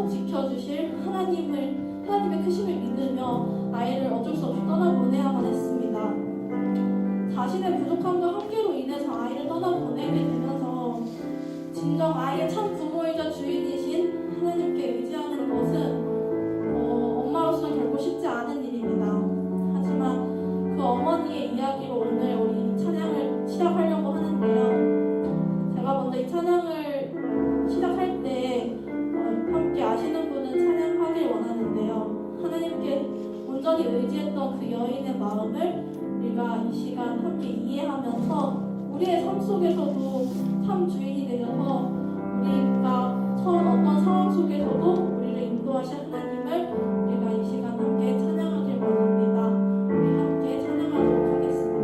꼭 지켜주실 하나님의 크심을 믿으며 아이를 어쩔 수 없이 떠나보내야만 했습니다. 자신의 부족함과 한계로 인해서 아이를 떠나보내게 되면서 진정 아이의 참 부모이자 주인이신 하나님께 의지하는 것은 엄마로서는 결코 쉽지 않은 일입니다. 하지만 그 어머니의 이야기로 오늘 우리 찬양을 시작하려고 하는데요. 제가 먼저 이 찬양을 시작할 때 함께 아시는 분은 찬양하길 원하는데요. 하나님께 온전히 의지했던 그 여인의 마음을 우리가 이 시간 함께 이해하면서 우리의 삶 속에서도 참 주인이 되셔서 우리가 처한 어떤 상황 속에서도 우리를 인도하신 하나님을 우리가 이 시간 함께 찬양하길 원합니다. 우리 함께 찬양하도록 하겠습니다.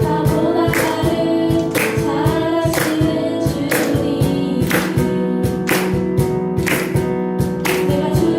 나보다 나를 잘 아시는 주님, 내가 주님을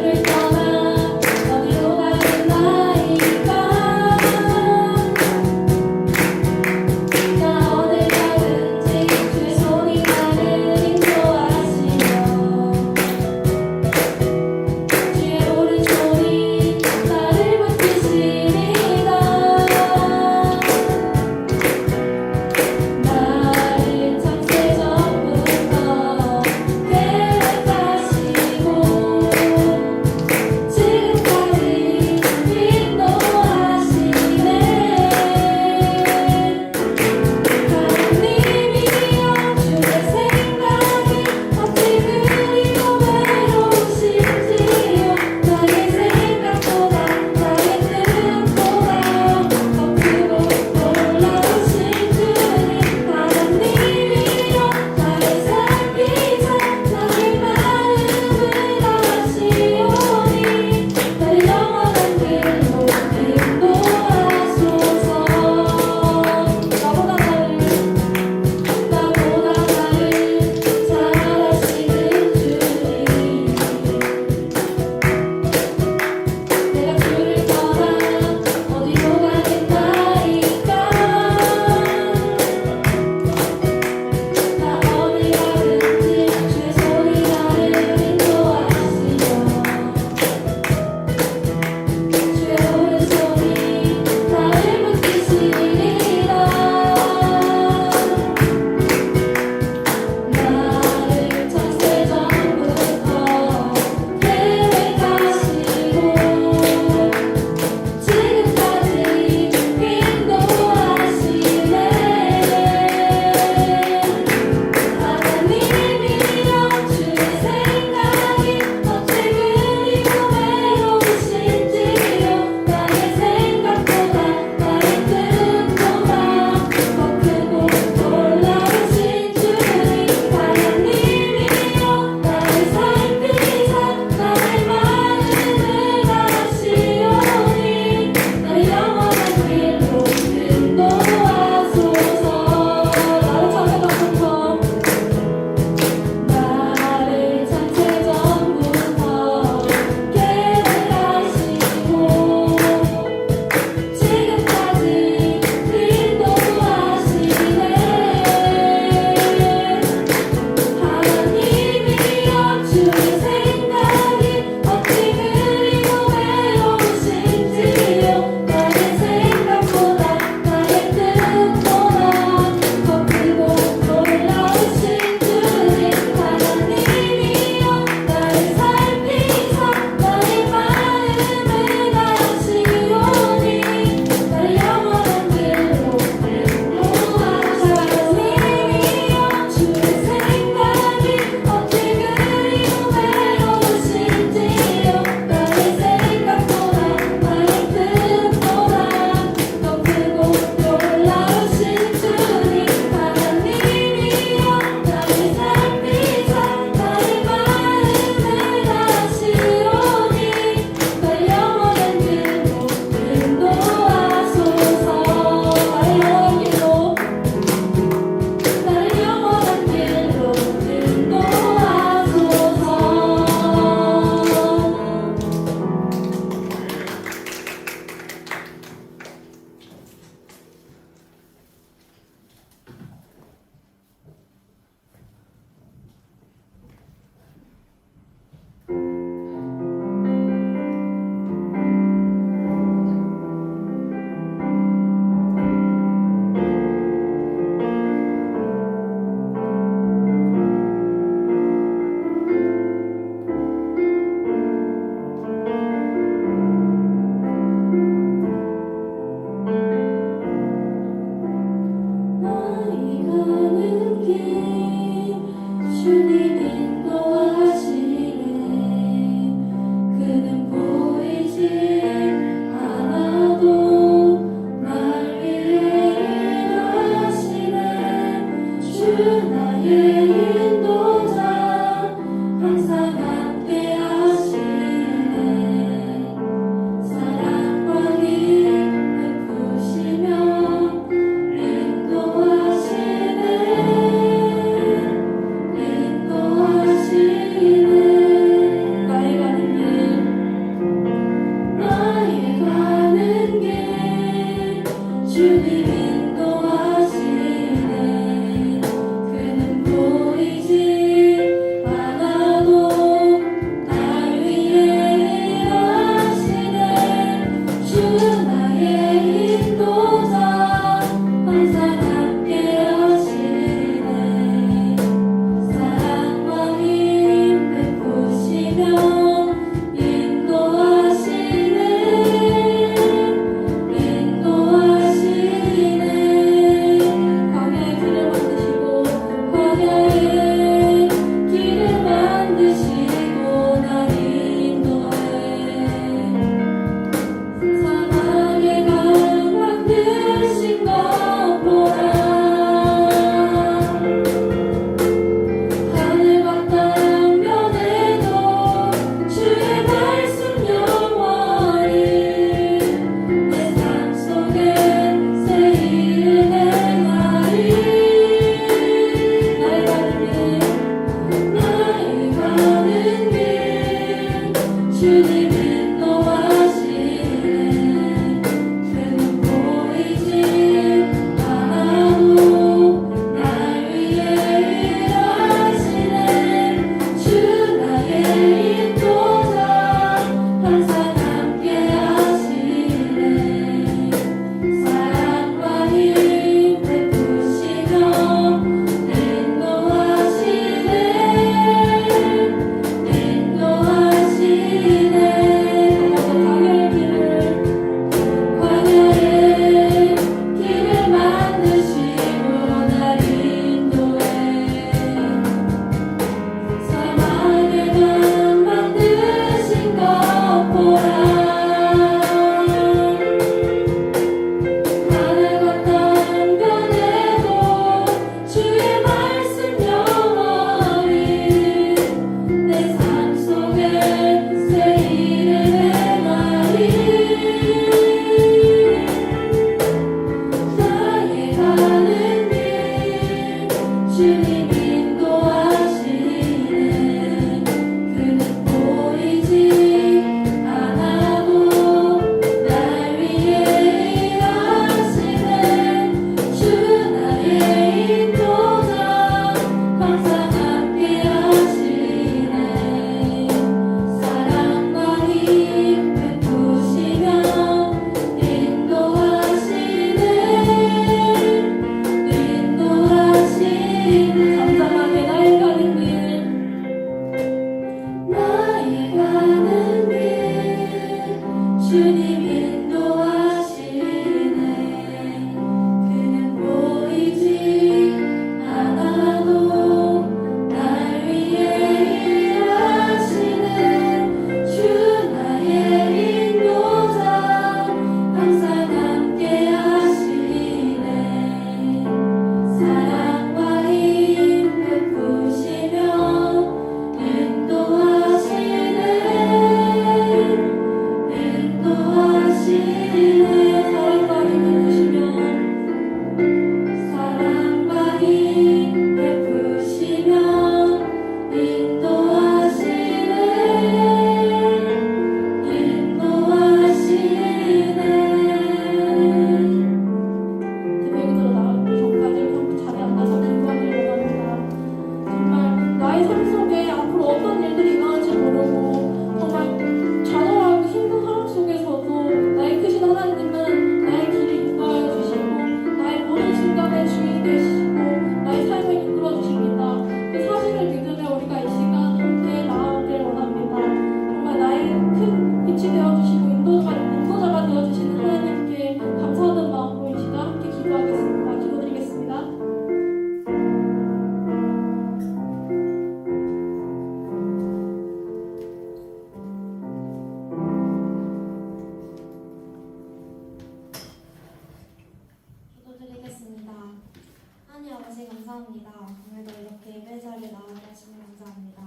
감사합니다. 오늘도 이렇게 예배 자리에 나와 주시면 감사합니다.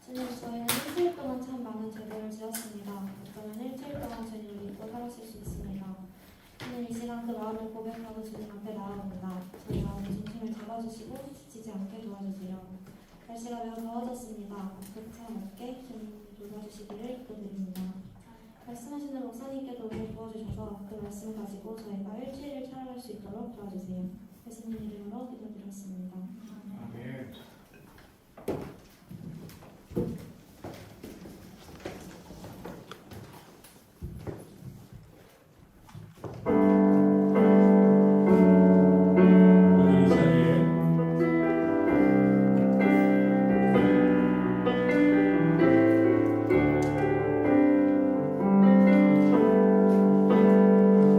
주님, 저희는 일주일 동안 참 많은 제도를 지었습니다. 어쩌면 일주일 동안 주님을 믿고 살았을 수 있습니다. 주님, 이 시간 그 마음을 고백하고 주님 앞에 나아옵니다. 저희 마음의 중심을 잡아주시고 지치지 않게 도와주세요. 날씨가 매우 더워졌습니다. 극참 없게 주님 도와주시기를 기도드립니다. 말씀하시는 목사님께도 오늘 도와주셔서 그 말씀을 가지고 저희가 일주일을 살아갈 수 있도록 도와주세요. 예수님 이름으로 기도드렸습니다. 아멘.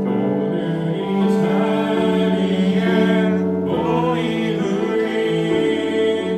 오늘 이 자리에 모인 우리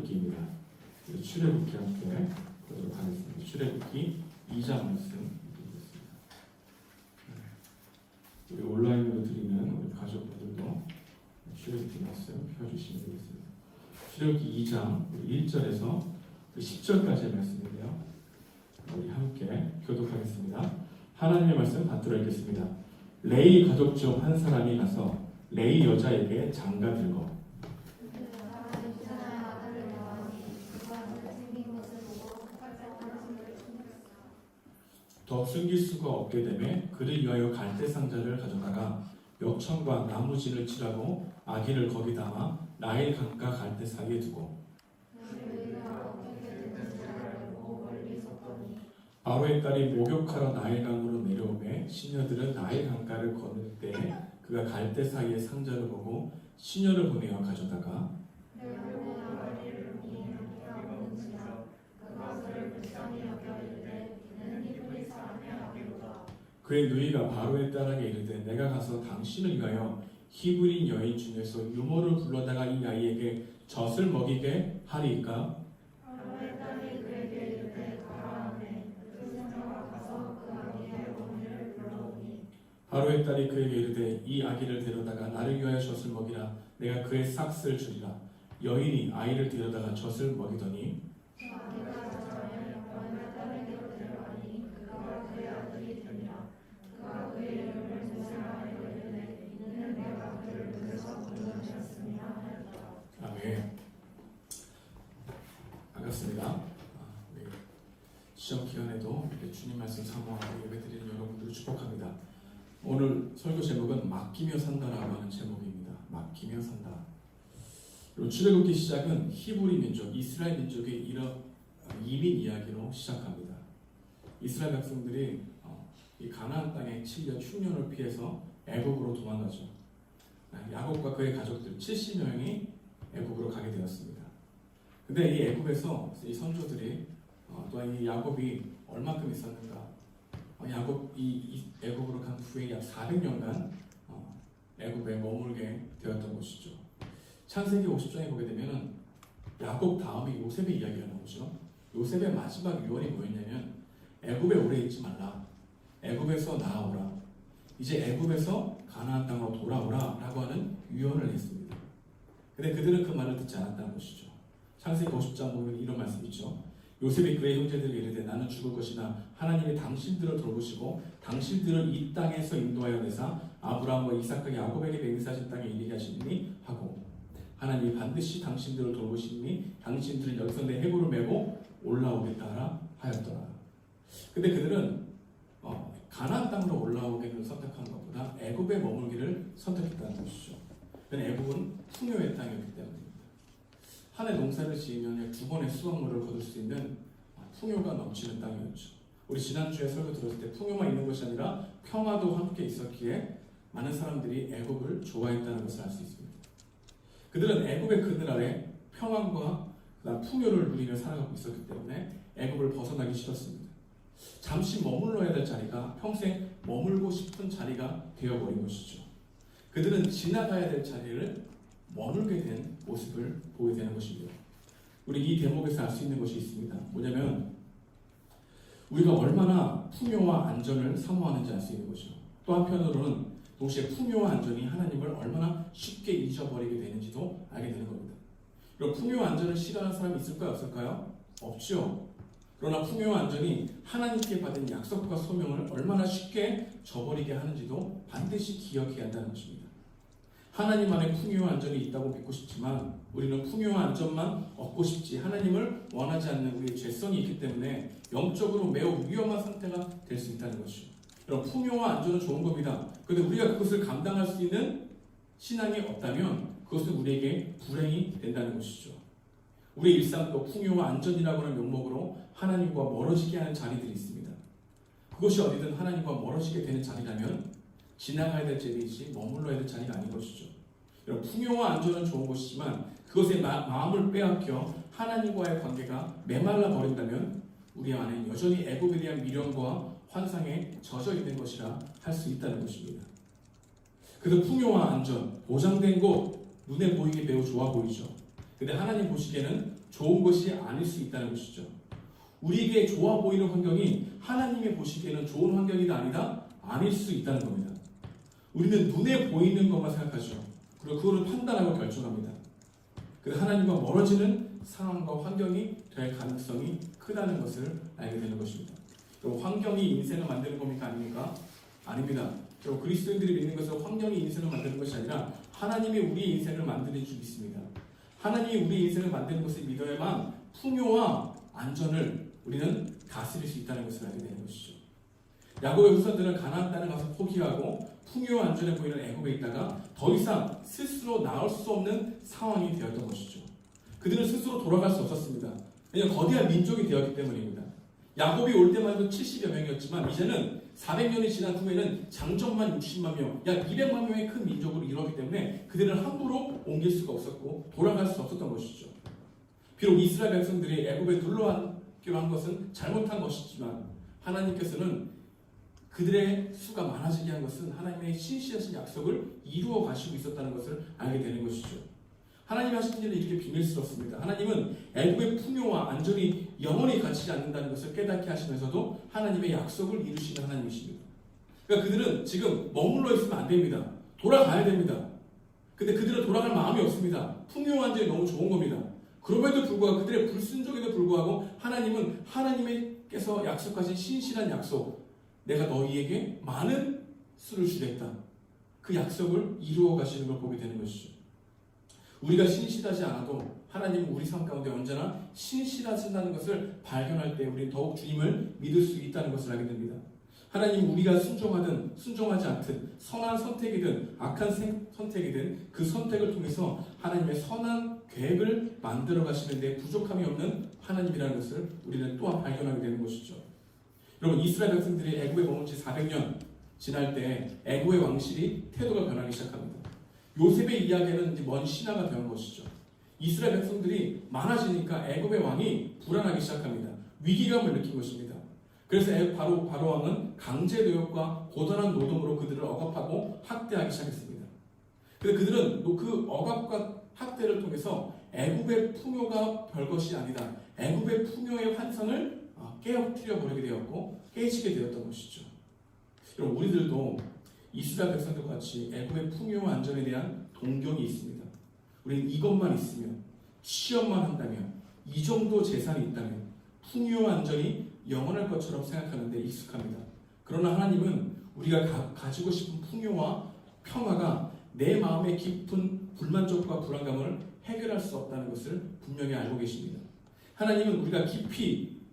출애굽기입니다. 우리 출애굽기 함께 보도록 하겠습니다. 출애굽기 2장 말씀 드리겠습니다. 우리 온라인으로 드리는 우리 가족분들도 출애굽기 말씀 펴주시면 되겠습니다. 출애굽기 2장 1절에서 10절까지의 말씀인데요. 우리 함께 교독하겠습니다. 하나님의 말씀 받들어 읽겠습니다. 레위 가족 중 한 사람이 가서 레위 여자에게 장가 들고 더 숨길 수가 없게 되매 그를 위하여 갈대 상자를 가져다가 역청과 나무진을 칠하고 아기를 거기 담아 나일 강가 갈대 사이에 두고 바로의 딸이 목욕하러 나일강으로 내려오매 시녀들은 나일 강가를 건널 때 그가 갈대 사이에 상자를 보고 시녀를 보내어 가져다가 그의 누이가 바로의 딸에게 이르되 내가 가서 당신을 위하여 히브린 여인 중에서 유모를 불러다가 이 아이에게 젖을 먹이게 하리이까? 바로의 딸이 그에게 이르되 이 아기를 데려다가 나를 위하여 젖을 먹이라. 내가 그의 삭스를 주리라. 여인이 아이를 데려다가 젖을 먹이더니 아멘. 반갑습니다. 우리 시험 기간에도 주님 말씀 사모하고 예배드리는 여러분들을 축복합니다. 오늘 설교 제목은 맡기며 산다라고 하는 제목입니다. 맡기며 산다. 그리고 출애굽기 시작은 히브리 민족, 이스라엘 민족의 이민 이야기로 시작합니다. 이스라엘 백성들이 이 가나안 땅에 7년 흉년을 피해서 애굽으로 도망가죠. 야곱과 그의 가족들 70명이 애굽으로 가게 되었습니다. 근데 이 애굽에서 이 선조들이 또한 이 야곱이 얼마큼 있었는가? 야곱이 애굽으로 간 후에 약 400년간 애굽에 머물게 되었던 것이죠. 창세기 50장에 보게 되면은 야곱 다음에 요셉의 이야기가 나오죠. 요셉의 마지막 유언이 뭐였냐면 애굽에 오래 있지 말라. 애굽에서 나아오라. 이제 애굽에서 가나안 땅으로 돌아오라라고 하는 유언을 했습니다. 근데 그들은 그 말을 듣지 않았다는 것이죠. 창세기 50장 보면 이런 말씀이 있죠. 요셉이 그의 형제들에게 이르되 나는 죽을 것이나 하나님이 당신들을 돌보시고 당신들을 이 땅에서 인도하여 내사 아브라함과 이삭과 야곱에게 맹세하신 땅에 이르게 하시니 하고 하나님이 반드시 당신들을 돌보시니 당신들은 여기서 내 해골을 메고 올라오겠다 하였더라. 근데 그들은 가나안 땅으로 올라오기를 선택한 것보다 애굽에 머물기를 선택했다는 것이죠. 애굽은 풍요의 땅이었기 때문입니다. 한 해 농사를 지으면 2번의 수확물을 거둘 수 있는 풍요가 넘치는 땅이었죠. 우리 지난주에 설교 들었을 때 풍요만 있는 것이 아니라 평화도 함께 있었기에 많은 사람들이 애굽을 좋아했다는 것을 알 수 있습니다. 그들은 애굽의 그늘 아래 평안과 풍요를 누리며 살아가고 있었기 때문에 애굽을 벗어나기 싫었습니다. 잠시 머물러야 될 자리가 평생 머물고 싶은 자리가 되어버린 것이죠. 그들은 지나가야 될 자리를 머물게 된 모습을 보게 되는 것입니다. 우리 이 대목에서 알 수 있는 것이 있습니다. 뭐냐면 우리가 얼마나 풍요와 안전을 사모하는지 알 수 있는 것이죠. 또 한편으로는 동시에 풍요와 안전이 하나님을 얼마나 쉽게 잊어버리게 되는지도 알게 되는 겁니다. 그럼 풍요와 안전을 싫어하는 사람이 있을까요? 없을까요? 없죠. 그러나 풍요와 안전이 하나님께 받은 약속과 소명을 얼마나 쉽게 저버리게 하는지도 반드시 기억해야 한다는 것입니다. 하나님 안에 풍요와 안전이 있다고 믿고 싶지만 우리는 풍요와 안전만 얻고 싶지 하나님을 원하지 않는 우리의 죄성이 있기 때문에 영적으로 매우 위험한 상태가 될 수 있다는 것이죠. 여러분, 풍요와 안전은 좋은 겁니다. 그런데 우리가 그것을 감당할 수 있는 신앙이 없다면 그것은 우리에게 불행이 된다는 것이죠. 우리의 일상도 풍요와 안전이라고 하는 명목으로 하나님과 멀어지게 하는 자리들이 있습니다. 그것이 어디든 하나님과 멀어지게 되는 자리라면 지나가야 될 자리이지 머물러야 될 자리가 아닌 것이죠. 여러분, 풍요와 안전은 좋은 것이지만 그것에 마음을 빼앗겨 하나님과의 관계가 메말라 버린다면 우리 안에 여전히 애굽에 대한 미련과 환상에 젖어 있는 것이라 할 수 있다는 것입니다. 그래서 풍요와 안전, 보장된 곳, 눈에 보이기 매우 좋아 보이죠. 근데 하나님 보시기에는 좋은 것이 아닐 수 있다는 것이죠. 우리에게 좋아 보이는 환경이 하나님이 보시기에는 좋은 환경이다 아니다? 아닐 수 있다는 겁니다. 우리는 눈에 보이는 것만 생각하죠. 그리고 그거를 판단하고 결정합니다. 그래서 하나님과 멀어지는 상황과 환경이 될 가능성이 크다는 것을 알게 되는 것입니다. 그리고 환경이 인생을 만드는 겁니까? 아닙니까? 아닙니다. 그리고 그리스도인들이 믿는 것은 환경이 인생을 만드는 것이 아니라 하나님이 우리 인생을 만드는 줄 믿습니다. 하나님이 우리 인생을 만드는 것을 믿어야만 풍요와 안전을 우리는 다스릴 수 있다는 것을 알게 되는 것이죠. 야곱의 후손들은 가나안 땅을 가서 포기하고 풍요와 안전해 보이는 애굽에 있다가 더 이상 스스로 나올 수 없는 상황이 되었던 것이죠. 그들은 스스로 돌아갈 수 없었습니다. 왜냐하면 거대한 민족이 되었기 때문입니다. 야곱이 올 때만 해도 70여 명이었지만 이제는 400년이 지난 후에는 장정만 60만 명, 약 200만 명의 큰 민족으로 이루었기 때문에 그들은 함부로 옮길 수가 없었고 돌아갈 수 없었던 것이죠. 비록 이스라엘 백성들이 애굽에 눌러앉기로 한 것은 잘못한 것이지만 하나님께서는 그들의 수가 많아지게 한 것은 하나님의 신실하신 약속을 이루어 가시고 있었다는 것을 알게 되는 것이죠. 하나님이 하신 일은 이렇게 비밀스럽습니다. 하나님은 애굽의 풍요와 안전이 영원히 갇히지 않는다는 것을 깨닫게 하시면서도 하나님의 약속을 이루시는 하나님이십니다. 그러니까 그들은 지금 머물러 있으면 안 됩니다. 돌아가야 됩니다. 근데 그들은 돌아갈 마음이 없습니다. 풍요와 안전이 너무 좋은 겁니다. 그럼에도 불구하고 그들의 불순종에도 불구하고 하나님은 하나님께서 약속하신 신실한 약속, 내가 너희에게 많은 수를 주겠다. 그 약속을 이루어 가시는 걸 보게 되는 것이죠. 우리가 신실하지 않아도 하나님은 우리 삶 가운데 언제나 신실하신다는 것을 발견할 때 우리는 더욱 주님을 믿을 수 있다는 것을 알게 됩니다. 하나님 우리가 순종하든 순종하지 않든 선한 선택이든 악한 선택이든 그 선택을 통해서 하나님의 선한 계획을 만들어 가시는데 부족함이 없는 하나님이라는 것을 우리는 또한 발견하게 되는 것이죠. 여러분 이스라엘 백성들이 애굽에 머문 지 400년 지날 때 애굽의 왕실이 태도가 변하기 시작합니다. 요셉의 이야기는 이제 먼 신화가 된 것이죠. 이스라엘 백성들이 많아지니까 애굽의 왕이 불안하기 시작합니다. 위기감을 느낀 것입니다. 그래서 바로 왕은 강제 노역과 고단한 노동으로 그들을 억압하고 학대하기 시작했습니다. 그래서 그들은 그 억압과 학대를 통해서 애굽의 풍요가 별것이 아니다. 애굽의 풍요의 환상을 깨어뜨려 버리게 되었고 깨지게 되었던 것이죠. 여러분 우리들도 이스라엘 백성들과 같이 애굽의 풍요와 안전에 대한 동경이 있습니다. 우리는 이것만 있으면 취업만 한다면 이 정도 재산이 있다면 풍요와 안전이 영원할 것처럼 생각하는데 익숙합니다. 그러나 하나님은 우리가 가지고 싶은 풍요와 평화가 내 마음의 깊은 불만족과 불안감을 해결할 수 없다는 것을 분명히 알고 계십니다. 하나님은 우리가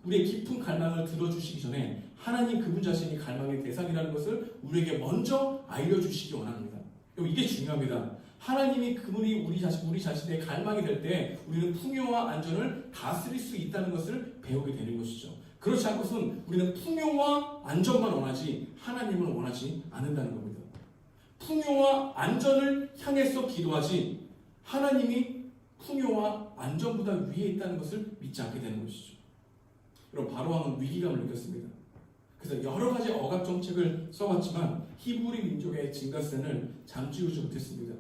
우리의 깊은 갈망을 들어주시기 전에 하나님 그분 자신이 갈망의 대상이라는 것을 우리에게 먼저 알려주시기 원합니다. 이게 중요합니다. 하나님이 그분이 우리 자신의 갈망이 될 때 우리는 풍요와 안전을 다스릴 수 있다는 것을 배우게 되는 것이죠. 그렇지 않고선 우리는 풍요와 안전만 원하지 하나님을 원하지 않는다는 겁니다. 풍요와 안전을 향해서 기도하지 하나님이 풍요와 안전보다 위에 있다는 것을 믿지 않게 되는 것이죠. 여러분 바로왕은 위기감을 느꼈습니다. 그래서 여러 가지 억압 정책을 써왔지만 히브리 민족의 증가세를 잠재우지 못했습니다.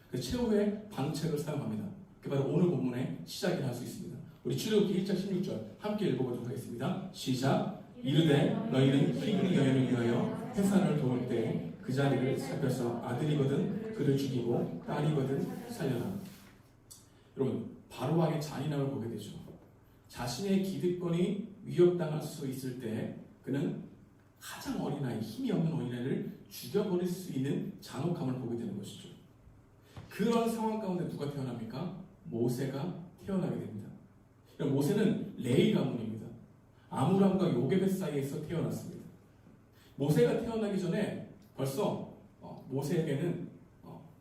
그 최후의 방책을 사용합니다. 그게 바로 오늘 본문의 시작이라 할 수 있습니다. 우리 출애굽기 1장 16절 함께 읽어보도록 하겠습니다. 시작. 이르되 너희는 히브리 여인을 위하여 해산을 도울 때 그 자리를 살펴서 아들이거든 그를 죽이고 딸이거든 살려라. 여러분 바로왕의 잔인함을 보게 되죠. 자신의 기득권이 위협당할 수 있을 때 그는 가장 어린 아이, 힘이 없는 어린아이를 죽여버릴 수 있는 잔혹함을 보게 되는 것이죠. 그런 상황 가운데 누가 태어납니까? 모세가 태어나게 됩니다. 모세는 레위 가문입니다. 아므람과 요게벳 사이에서 태어났습니다. 모세가 태어나기 전에 벌써 모세에게는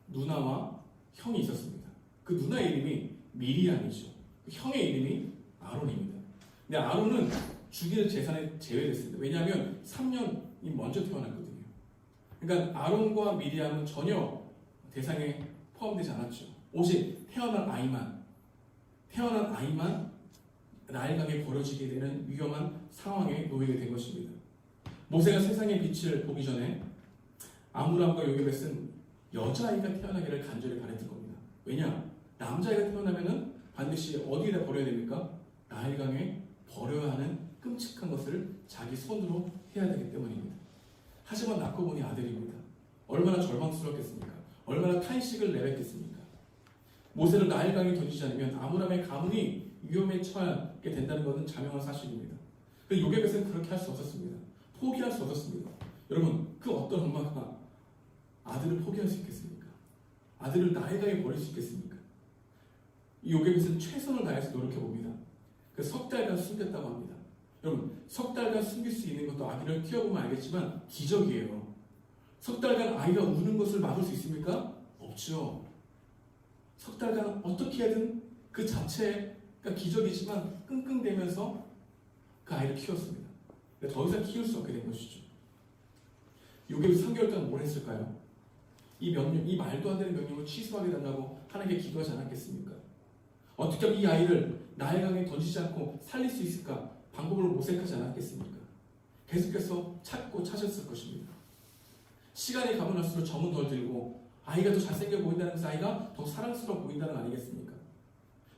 누나와 형이 있었습니다. 그 누나의 이름이 미리암이죠. 그 형의 이름이 아론입니다. 근데 아론은 죽일 재산에 제외됐습니다. 왜냐하면 3년이 먼저 태어났거든요. 그러니까 아론과 미리암은 전혀 대상에 포함되지 않았죠. 오직 태어난 아이만 나일강에 버려지게 되는 위험한 상황에 놓이게 된 것입니다. 모세가 세상의 빛을 보기 전에 아므람과 요게벳은 여자아이가 태어나기를 간절히 바랬던 겁니다. 왜냐? 남자아이가 태어나면은 반드시 어디에다 버려야 됩니까? 나일강에 버려야 하는 끔찍한 것을 자기 손으로 해야 되기 때문입니다. 하지만 낳고 보니 아들입니다. 얼마나 절망스럽겠습니까? 얼마나 탄식을 내뱉겠습니까? 모세를 나일강에 던지지 않으면 아므람의 가문이 위험에 처하게 된다는 것은 자명한 사실입니다. 요게벳은 그렇게 할 수 없었습니다. 포기할 수 없었습니다. 여러분, 그 어떤 엄마가 아들을 포기할 수 있겠습니까? 아들을 나일강에 버릴 수 있겠습니까? 이 요게벳은 최선을 다해서 노력해봅니다. 석 달간 숨겼다고 합니다. 여러분, 석 달간 숨길 수 있는 것도 아기를 키워보면 알겠지만 기적이에요. 석 달간 아이가 우는 것을 막을 수 있습니까? 없죠. 석 달간 어떻게 하든 그 자체가 기적이지만 끙끙대면서 그 아이를 키웠습니다. 더 이상 키울 수 없게 된 것이죠. 요게벳 3개월 동안 뭘 했을까요? 이 명령, 이 말도 안 되는 명령을 취소하게 달라고 하나님께 기도하지 않았겠습니까? 어떻게 하면 이 아이를 나일강에 던지지 않고 살릴 수 있을까? 방법을 모색하지 않았겠습니까? 계속해서 찾고 찾았을 것입니다. 시간이 가면 할수록 정은 덜 들고 아이가 더 잘생겨 보인다는 것은 아이가 더 사랑스러워 보인다는 거 아니겠습니까?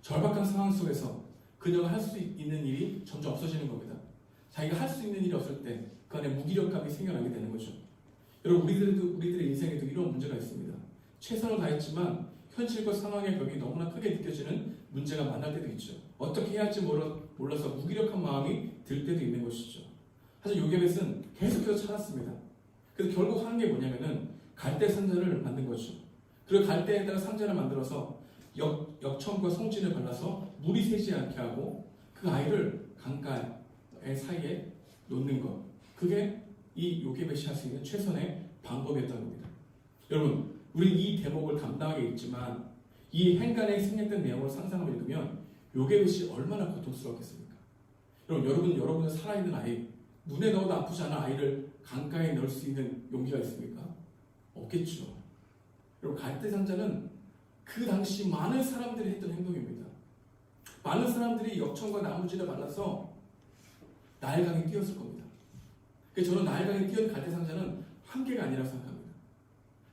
절박한 상황 속에서 그녀가 할 수 있는 일이 점점 없어지는 겁니다. 자기가 할 수 있는 일이 없을 때 그 안에 무기력감이 생겨나게 되는 거죠. 여러분, 우리들의 인생에도 이런 문제가 있습니다. 최선을 다했지만 현실과 상황의 벽이 너무나 크게 느껴지는 문제가 만날 때도 있죠. 어떻게 해야 할지 몰라서 무기력한 마음이 들 때도 있는 것이죠. 하지만 요게벳은 계속해서 찾았습니다. 그래서 결국 하는 게 뭐냐면은 갈대 상자를 만든 거죠. 그리고 갈대에다가 상자를 만들어서 역청과 송진을 발라서 물이 새지 않게 하고 그 아이를 강가의 사이에 놓는 것. 그게 이 요게벳이 할 수 있는 최선의 방법이었던 겁니다. 여러분, 우리 이 대목을 담당하게 읽지만 이 행간에 생략된 내용을 상상하고 읽으면 요게벳이 얼마나 고통스럽겠습니까? 여러분은 살아있는 아이, 눈에 넣어도 아프지 않은 아이를 강가에 넣을 수 있는 용기가 있습니까? 없겠죠. 여러분, 갈대 상자는 그 당시 많은 사람들이 했던 행동입니다. 많은 사람들이 역청과 나무진을 발라서 나일강에 띄웠을 겁니다. 그래서 저는 나일강에 띄운 갈대 상자는 한 개가 아니라고 생각합니다.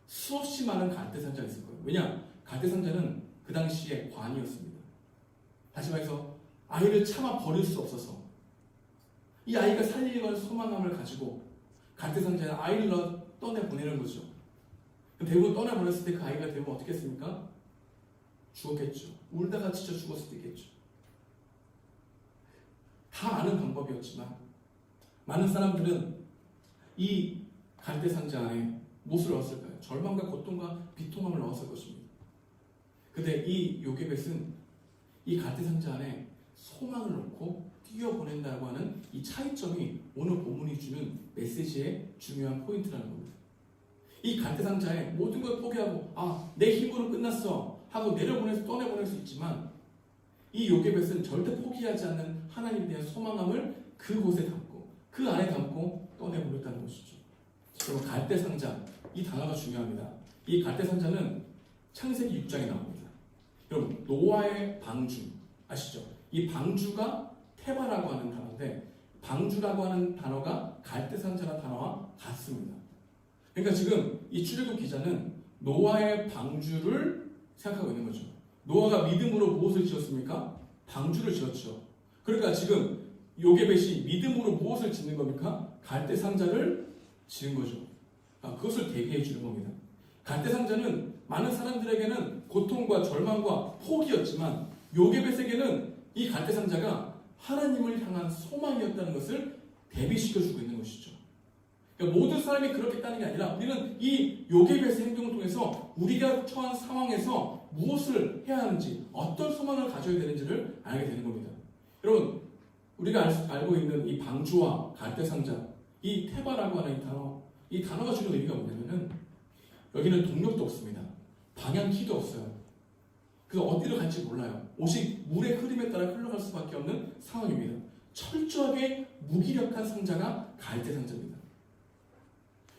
수없이 많은 갈대 상자가 있을 거예요. 왜냐? 갈대 상자는 그 당시에 관이었습니다. 다시 말해서 아이를 차마 버릴 수 없어서 이 아이가 살리려는 소망감을 가지고 갈대 상자에 아이를 떠내보내는 거죠. 대부분 떠내보냈을 때 그 아이가 대부분 어떻게 했습니까? 죽었겠죠. 울다가 지쳐 죽었을 수도 있겠죠. 다 아는 방법이었지만 많은 사람들은 이 갈대 상자 안에 무엇을 넣었을까요? 절망과 고통과 비통함을 넣었을 것입니다. 근데 이 요게벳은 이 갈대 상자 안에 소망을 넣고 뛰어보낸다고 하는 이 차이점이 오늘 본문이 주는 메시지의 중요한 포인트라는 겁니다. 이 갈대 상자에 모든 걸 포기하고 내 힘으로 끝났어 하고 떠내보낼 수 있지만 이 요게벳은 절대 포기하지 않는 하나님에 대한 소망함을 그곳에 담고 그 안에 담고 떠내보냈다는 것이죠. 여러분, 갈대 상자, 이 단어가 중요합니다. 이 갈대 상자는 창세기 6장에 나옵니다. 여러분, 노아의 방주 아시죠? 이 방주가 테바라고 하는 단어인데 방주라고 하는 단어가 갈대 상자라는 단어와 같습니다. 그러니까 지금 이 출애굽 기자는 노아의 방주를 생각하고 있는 거죠. 노아가 믿음으로 무엇을 지었습니까? 방주를 지었죠. 그러니까 지금 요게벳이 믿음으로 무엇을 짓는 겁니까? 갈대 상자를 지은 거죠. 그것을 대비해 주는 겁니다. 갈대 상자는 많은 사람들에게는 고통과 절망과 포기였지만 요게벳에게는 이 갈대 상자가 하나님을 향한 소망이었다는 것을 대비시켜 주고 있는 것이죠. 그러니까 모든 사람이 그렇겠다는 게 아니라 우리는 이 요게벳의 행동을 통해서 우리가 처한 상황에서 무엇을 해야 하는지 어떤 소망을 가져야 되는지를 알게 되는 겁니다. 여러분, 우리가 알고 있는 이 방주와 갈대상자, 이 테바라고 하는 이 단어가 주는 의미가 뭐냐면은 여기는 동력도 없습니다. 방향키도 없어요. 그래서 어디로 갈지 몰라요. 오직 물의 흐름에 따라 흘러갈 수밖에 없는 상황입니다. 철저하게 무기력한 상자가 갈대상자입니다.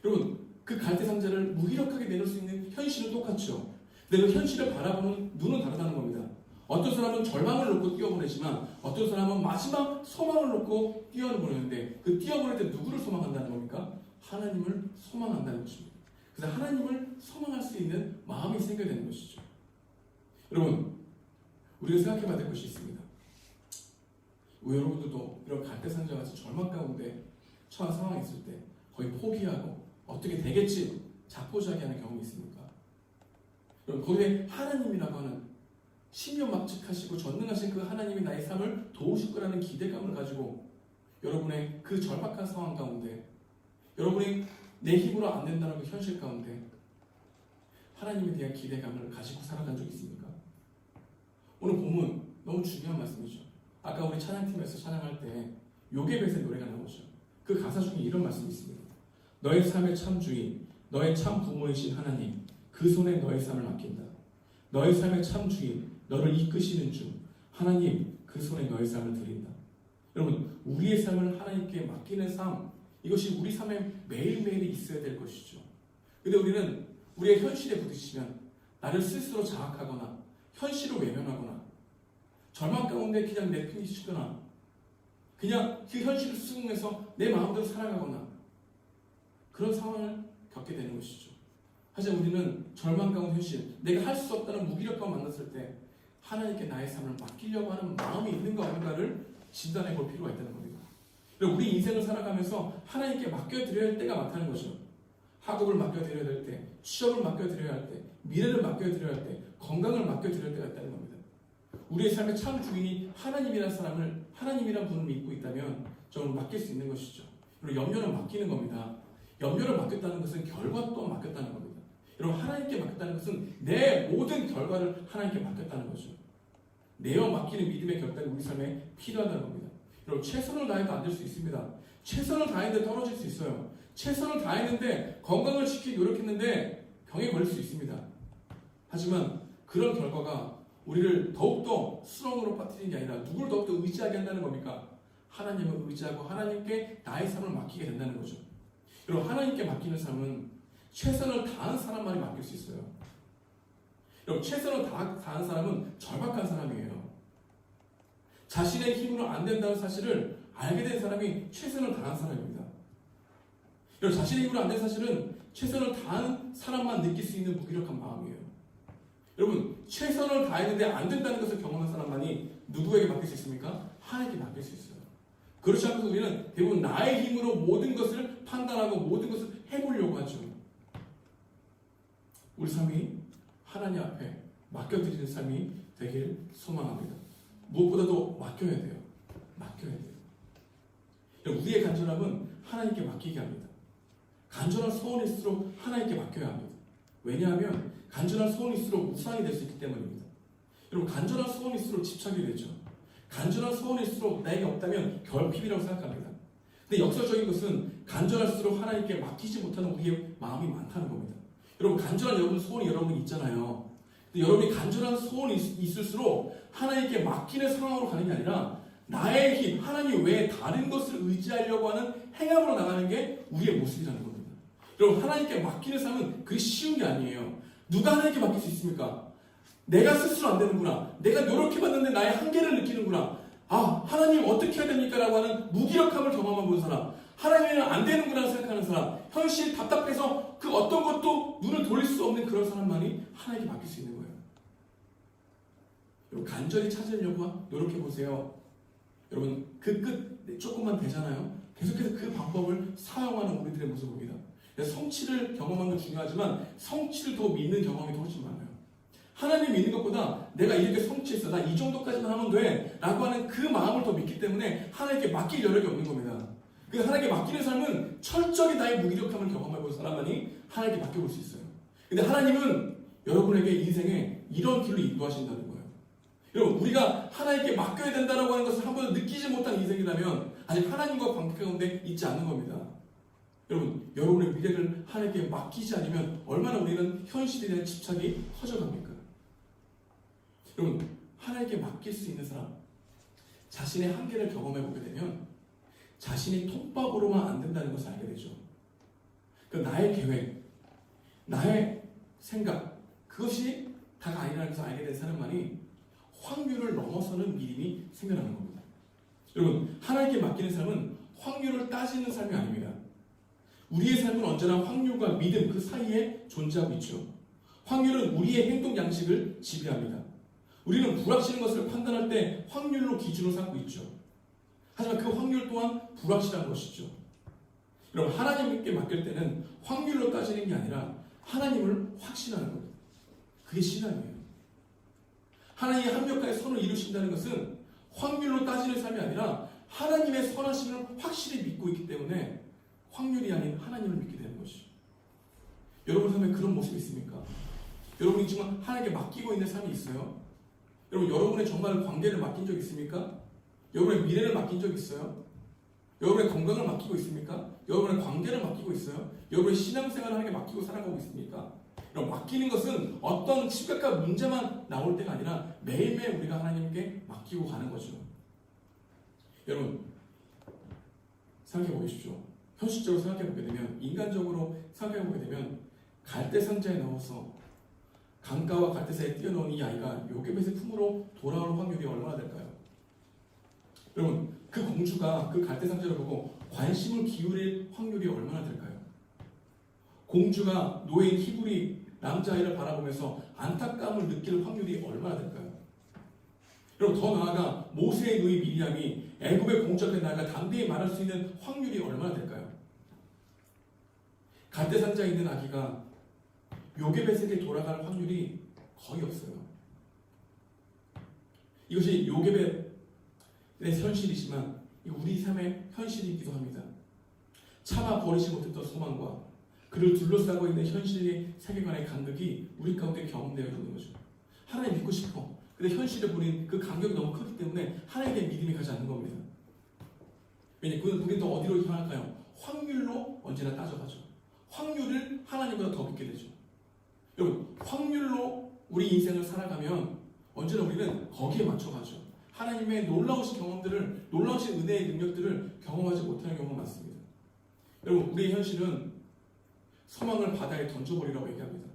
여러분, 그 갈대상자를 무기력하게 내놓을 수 있는 현실은 똑같죠. 근데 그 현실을 바라보는 눈은 다르다는 겁니다. 어떤 사람은 절망을 놓고 뛰어보내지만 어떤 사람은 마지막 소망을 놓고 뛰어보내는데 그 뛰어보낼 때 누구를 소망한다는 겁니까? 하나님을 소망한다는 것입니다. 그래서 하나님을 소망할 수 있는 마음이 생겨야 되는 것이죠. 여러분, 우리가 생각해봐야 될 것이 있습니다. 왜 여러분들도 이런 갈대상자 같이 절망 가운데 처한 상황이 있을 때 거의 포기하고 어떻게 되겠지 자포자기하는 경험이 있습니까? 여러분 거기에 하나님이라고 하는 신명막측하시고 전능하신 그 하나님이 나의 삶을 도우실 거라는 기대감을 가지고 여러분의 그 절박한 상황 가운데 여러분이 내 힘으로 안 된다는 그 현실 가운데 하나님에 대한 기대감을 가지고 살아간 적 있습니까? 오늘 본문 너무 중요한 말씀이죠. 아까 우리 찬양팀에서 찬양할 때 요게벳의 노래가 나오죠. 그 가사 중에 이런 말씀이 있습니다. 너의 삶의 참 주인, 너의 참 부모이신 하나님, 그 손에 너의 삶을 맡긴다. 너의 삶의 참 주인, 너를 이끄시는 주, 하나님, 그 손에 너의 삶을 드린다. 여러분, 우리의 삶을 하나님께 맡기는 삶, 이것이 우리 삶에 매일매일 있어야 될 것이죠. 근데 우리는 우리의 현실에 부딪히면 나를 스스로 자학하거나 현실을 외면하거나 절망 가운데 그냥 내팽개치거나 그냥 그 현실을 수긍해서 내 마음대로 살아가거나 그런 상황을 겪게 되는 것이죠. 하지만 우리는 절망 가운데 현실, 내가 할 수 없다는 무기력감을 만났을 때 하나님께 나의 삶을 맡기려고 하는 마음이 있는가 없는가를 진단해 볼 필요가 있다는 겁니다. 우리 인생을 살아가면서 하나님께 맡겨드려야 할 때가 많다는 거죠. 학업을 맡겨드려야 될 때, 취업을 맡겨드려야 할 때, 미래를 맡겨드려야 할 때, 건강을 맡겨드려야 할 때가 있다는 겁니다. 우리의 삶의 참 주인이 하나님이라는 사람을, 하나님이라는 분을 믿고 있다면 저는 맡길 수 있는 것이죠. 그리고 염려는 맡기는 겁니다. 염려를 맡겼다는 것은 결과 또한 맡겼다는 겁니다. 여러분, 하나님께 맡겼다는 것은 내 모든 결과를 하나님께 맡겼다는 거죠. 내어 맡기는 믿음의 결단이 우리 삶에 필요하다는 겁니다. 여러분, 최선을 다해도 안 될 수 있습니다. 최선을 다했는데 떨어질 수 있어요. 최선을 다했는데 건강을 지키기 노력했는데 병에 걸릴 수 있습니다. 하지만 그런 결과가 우리를 더욱더 수렁으로 빠뜨리는 게 아니라 누구를 더욱더 의지하게 한다는 겁니까? 하나님을 의지하고 하나님께 나의 삶을 맡기게 된다는 거죠. 여러분, 하나님께 맡기는 삶은 최선을 다한 사람만이 맡길 수 있어요. 여러분, 최선을 다한 사람은 절박한 사람이에요. 자신의 힘으로 안 된다는 사실을 알게 된 사람이 최선을 다한 사람입니다. 여러분, 자신의 힘으로 안 된 사실은 최선을 다한 사람만 느낄 수 있는 무기력한 마음이에요. 여러분, 최선을 다했는데 안 된다는 것을 경험한 사람만이 누구에게 맡길 수 있습니까? 하나님께 맡길 수 있어요. 그렇지 않고 우리는 대부분 나의 힘으로 모든 것을 판단하고 모든 것을 해보려고 하죠. 우리 삶이 하나님 앞에 맡겨드리는 삶이 되길 소망합니다. 무엇보다도 맡겨야 돼요. 맡겨야 돼요. 우리의 간절함은 하나님께 맡기게 합니다. 간절한 소원일수록 하나님께 맡겨야 합니다. 왜냐하면 간절한 소원일수록 우상이 될 수 있기 때문입니다. 여러분, 간절한 소원일수록 집착이 되죠. 간절한 소원일수록 나에게 없다면 결핍이라고 생각합니다. 근데 역설적인 것은 간절할수록 하나님께 맡기지 못하는 우리의 마음이 많다는 겁니다. 여러분, 간절한 여러분 소원이 여러분 있잖아요. 근데 여러분이 간절한 소원이 있을수록 하나님께 맡기는 상황으로 가는 게 아니라 나의 힘, 하나님 외에 다른 것을 의지하려고 하는 행함으로 나가는 게 우리의 모습이라는 겁니다. 여러분, 하나님께 맡기는 삶은 그게 쉬운 게 아니에요. 누가 하나님께 맡길 수 있습니까? 내가 스스로 안 되는구나. 내가 노력해봤는데 나의 한계를 느끼는구나. 아, 하나님 어떻게 해야 됩니까? 라고 하는 무기력함을 경험해 본 사람, 하나님은 안 되는구나 생각하는 사람, 현실이 답답해서 그 어떤 것도 눈을 돌릴 수 없는 그런 사람만이 하나님께 맡길 수 있는 거예요. 여러분, 간절히 찾으려고 노력해보세요. 여러분, 그 끝 조금만 되잖아요. 계속해서 그 방법을 사용하는 우리들의 모습입니다. 성취를 경험하는 건 중요하지만 성취를 더 믿는 경험이 더 훨씬 많아요. 하나님 믿는 것보다 내가 이렇게 성취했어, 나 이 정도까지만 하면 돼 라고 하는 그 마음을 더 믿기 때문에 하나님께 맡길 여력이 없는 겁니다. 그 하나님께 맡기는 삶은 철저히 나의 무기력함을 경험해본 사람만이 하나님께 맡겨볼 수 있어요. 근데 하나님은 여러분에게 인생에 이런 길로 인도하신다는 거예요. 여러분, 우리가 하나님께 맡겨야 된다고 하는 것을 한 번도 느끼지 못한 인생이라면 아직 하나님과 관계 가운데 있지 않는 겁니다. 여러분, 여러분의 미래를 하나님께 맡기지 않으면 얼마나 우리는 현실에 대한 집착이 커져갑니까? 여러분, 하나님께 맡길 수 있는 사람, 자신의 한계를 경험해 보게 되면 자신이 톱밥으로만 안 된다는 것을 알게 되죠. 그 나의 계획, 나의 생각, 그것이 다가 아니라는 것을 알게 된 사람만이 확률을 넘어서는 믿음이 생겨나는 겁니다. 여러분, 하나님께 맡기는 삶은 확률을 따지는 삶이 아닙니다. 우리의 삶은 언제나 확률과 믿음 그 사이에 존재하고 있죠. 확률은 우리의 행동 양식을 지배합니다. 우리는 불확실한 것을 판단할 때 확률로 기준을 삼고 있죠. 하지만 그 확률 또한 불확실한 것이죠. 여러분, 하나님께 맡길 때는 확률로 따지는 게 아니라 하나님을 확신하는 겁니다. 그게 신앙이에요. 하나님이 합력하여 선을 이루신다는 것은 확률로 따지는 삶이 아니라 하나님의 선하심을 확실히 믿고 있기 때문에 확률이 아닌 하나님을 믿게 되는 것이죠. 여러분 삶에 그런 모습이 있습니까? 여러분이 지금 하나님께 맡기고 있는 삶이 있어요? 여러분, 여러분의 정말 관계를 맡긴 적 있습니까? 여러분의 미래를 맡긴 적 있어요? 여러분의 건강을 맡기고 있습니까? 여러분의 관계를 맡기고 있어요? 여러분의 신앙생활을 하나님께 맡기고 살아가고 있습니까? 여러분, 맡기는 것은 어떤 심각한 문제만 나올 때가 아니라 매일매일 우리가 하나님께 맡기고 가는 거죠. 여러분, 생각해 보십시오. 현실적으로 생각해 보게 되면, 인간적으로 생각해 보게 되면 갈대 상자에 넣어서 강가와 갈대 사이에 띄어넣은 이 아이가 요게벳의 품으로 돌아올 확률이 얼마나 될까요? 여러분, 그 공주가 그 갈대 상자를 보고 관심을 기울일 확률이 얼마나 될까요? 공주가 노예인 히브리 남자아이를 바라보면서 안타까움을 느낄 확률이 얼마나 될까요? 여러분, 더 나아가 모세의 누이 미리암이 애굽의 공주 앞에 나아가 담대히 말할 수 있는 확률이 얼마나 될까요? 갈대 상자에 있는 아기가 요게벳에게 돌아갈 확률이 거의 없어요. 이것이 요게벳의 현실이지만 우리 삶의 현실이기도 합니다. 차마 버리지 못했던 소망과 그를 둘러싸고 있는 현실의 세계관의 간극이 우리 가운데 경험되어 있는 거죠. 하나님 믿고 싶어. 근데 현실에 보는 그 간격이 너무 크기 때문에 하나님께 믿음이 가지 않는 겁니다. 왜냐하면 우리는 또 어디로 향할까요? 확률로 언제나 따져가죠. 확률을 하나님보다 더 믿게 되죠. 여러분, 확률로 우리 인생을 살아가면 언제나 우리는 거기에 맞춰가죠. 하나님의 놀라우신 경험들을, 놀라우신 은혜의 능력들을 경험하지 못하는 경우가 많습니다. 여러분, 우리의 현실은 소망을 바다에 던져버리라고 얘기합니다.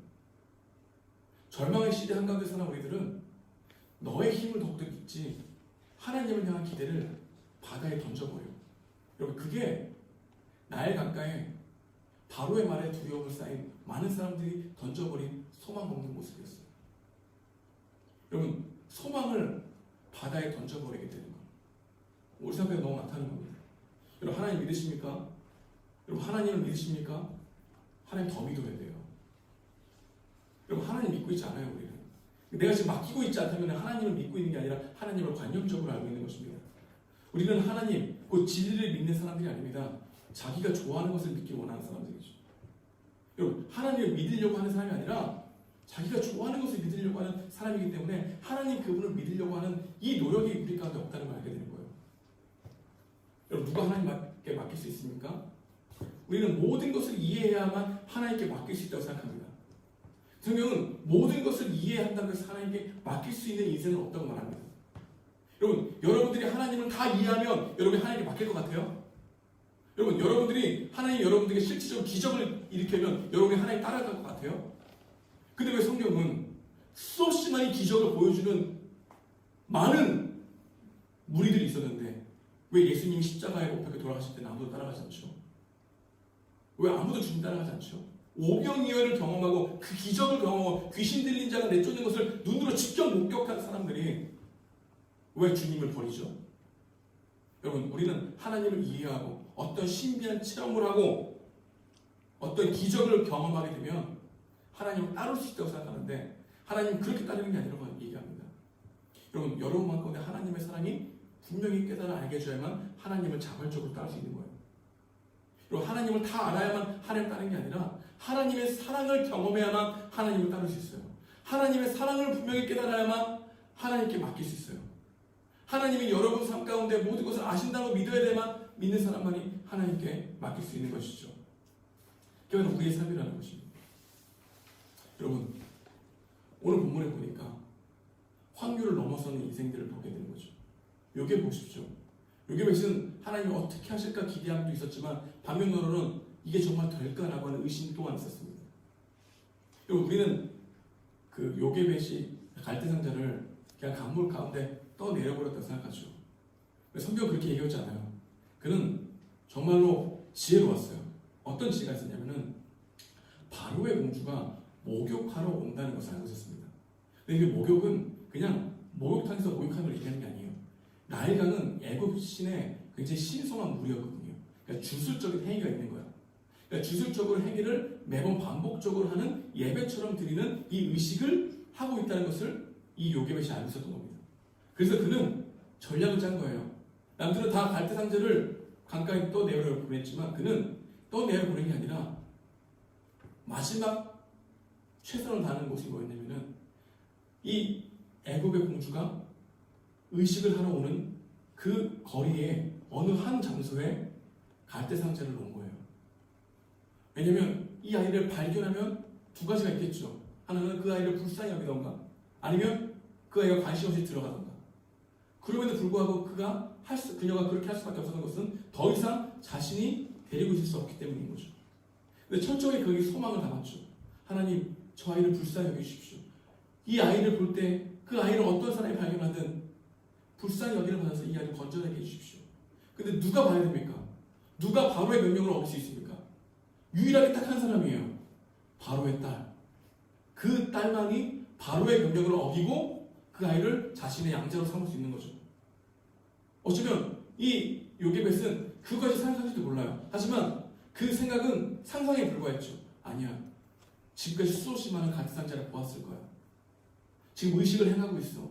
절망의 시대 한가운데 사는 우리들은 너의 힘을 더욱더 믿지 하나님을 향한 기대를 바다에 던져버려. 여러분, 그게 나의 강가에 바로의 말에 두려움을 쌓인 많은 사람들이 던져버린 소망 없는 모습이었어요. 여러분, 소망을 바다에 던져버리게 되는 거예요. 우리 삶에 너무 많다는 겁니다. 여러분, 하나님 믿으십니까? 여러분, 하나님을 믿으십니까? 하나님 더 믿어야 돼요. 여러분, 하나님 믿고 있지 않아요, 우리는. 내가 지금 맡기고 있지 않다면 하나님을 믿고 있는 게 아니라 하나님을 관념적으로 알고 있는 것입니다. 우리는 하나님, 그 진리를 믿는 사람들이 아닙니다. 자기가 좋아하는 것을 믿기 원하는 사람들이죠. 여러분, 하나님을 믿으려고 하는 사람이 아니라 자기가 좋아하는 것을 믿으려고 하는 사람이기 때문에 하나님 그분을 믿으려고 하는 이 노력이 우리 가운데 없다는 걸 알게 되는 거예요. 여러분, 누가 하나님께 맡길 수 있습니까? 우리는 모든 것을 이해해야만 하나님께 맡길 수 있다고 생각합니다. 성경은 모든 것을 이해한다고 해서 하나님께 맡길 수 있는 인생은 없다고 말합니다. 여러분, 여러분들이 하나님을 다 이해하면 여러분이 하나님께 맡길 것 같아요? 여러분, 여러분들이 하나님이 여러분들에게 실질적으로 기적을 일으키면 여러분이 하나님 따라갈 것 같아요? 근데 왜 성경은 수없이 많은 기적을 보여주는 많은 무리들이 있었는데 왜 예수님이 십자가에 못 박혀 돌아가실 때는 아무도 따라가지 않죠? 왜 아무도 주님 따라가지 않죠? 오병이어를 경험하고 그 기적을 경험하고 귀신 들린 자가 내쫓는 것을 눈으로 직접 목격한 사람들이 왜 주님을 버리죠? 여러분, 우리는 하나님을 이해하고 어떤 신비한 체험을 하고 어떤 기적을 경험하게 되면 하나님을 따를 수 있다고 생각하는데 하나님 그렇게 따르는 게 아니라고 얘기합니다. 여러분, 여러분 가운데 하나님의 사랑이 분명히 깨달아 알게 해줘야만 하나님을 자발적으로 따를 수 있는 거예요. 여러분, 하나님을 다 알아야만 하나님을 따르는 게 아니라 하나님의 사랑을 경험해야만 하나님을 따를 수 있어요. 하나님의 사랑을 분명히 깨달아야만 하나님께 맡길 수 있어요. 하나님이 여러분 삶 가운데 모든 것을 아신다고 믿어야 되만 믿는 사람만이 하나님께 맡길 수 있는 것이죠. 그게 우리의 삶이라는 것입니다. 여러분, 오늘 본문에 보니까 확률을 넘어서는 인생들을 보게 되는 거죠. 요게 보십시오. 요게벳은 하나님이 어떻게 하실까 기대함도 있었지만 반면으로는 이게 정말 될까라고 하는 의심 또한 있었습니다. 여러분, 우리는 그 요게벳이 갈대상자를 그냥 강물 가운데 떠내려버렸다고 생각하죠. 성경은 그렇게 얘기하지 않아요. 그는 정말로 지혜로웠어요. 어떤 지혜가 있었냐면은 바로의 공주가 목욕하러 온다는 것을 알고 있었습니다. 근데 이 목욕은 그냥 목욕탕에서 목욕하는 걸 얘기하는 게 아니에요. 나일강은 애굽 신의 굉장히 신성한 물이었거든요. 그러니까 주술적인 행위가 있는 거야. 그러니까 주술적으로 행위를 매번 반복적으로 하는 예배처럼 드리는 이 의식을 하고 있다는 것을 이 요게벳이 알고 있었던 겁니다. 그래서 그는 전략을 짠 거예요. 남들은 다 갈대 상자를 강가에 떠내려 보냈지만 그는 떠내려 보낸 게 아니라 마지막 최선을 다하는 곳이 뭐였냐면은 이 애굽의 공주가 의식을 하러 오는 그 거리에 어느 한 장소에 갈대 상자를 놓은 거예요. 왜냐면 이 아이를 발견하면 두 가지가 있겠죠. 하나는 그 아이를 불쌍히 여기던가 아니면 그 아이가 관심 없이 들어가던가. 그럼에도 불구하고 그녀가 그렇게 할 수밖에 없었던 것은 더 이상 자신이 데리고 있을 수 없기 때문인 거죠. 근데 철저히 거기 소망을 담았죠. 하나님, 저 아이를 불쌍히 여기십시오. 이 아이를 볼 때 그 아이를 어떤 사람이 발견하든 불쌍히 여기를 받아서 이 아이를 건져내게 해주십시오. 근데 누가 봐야 됩니까? 누가 바로의 명령을 얻을 수 있습니까? 유일하게 딱 한 사람이에요. 바로의 딸. 그 딸만이 바로의 명령을 어기고 그 아이를 자신의 양자로 삼을 수 있는 거죠. 어쩌면 이 요게벳은 그것이 상상인지도 몰라요. 하지만 그 생각은 상상에 불과했죠. 아니야. 지금까지 수없이 많은 갈대 상자를 보았을 거야. 지금 의식을 행하고 있어.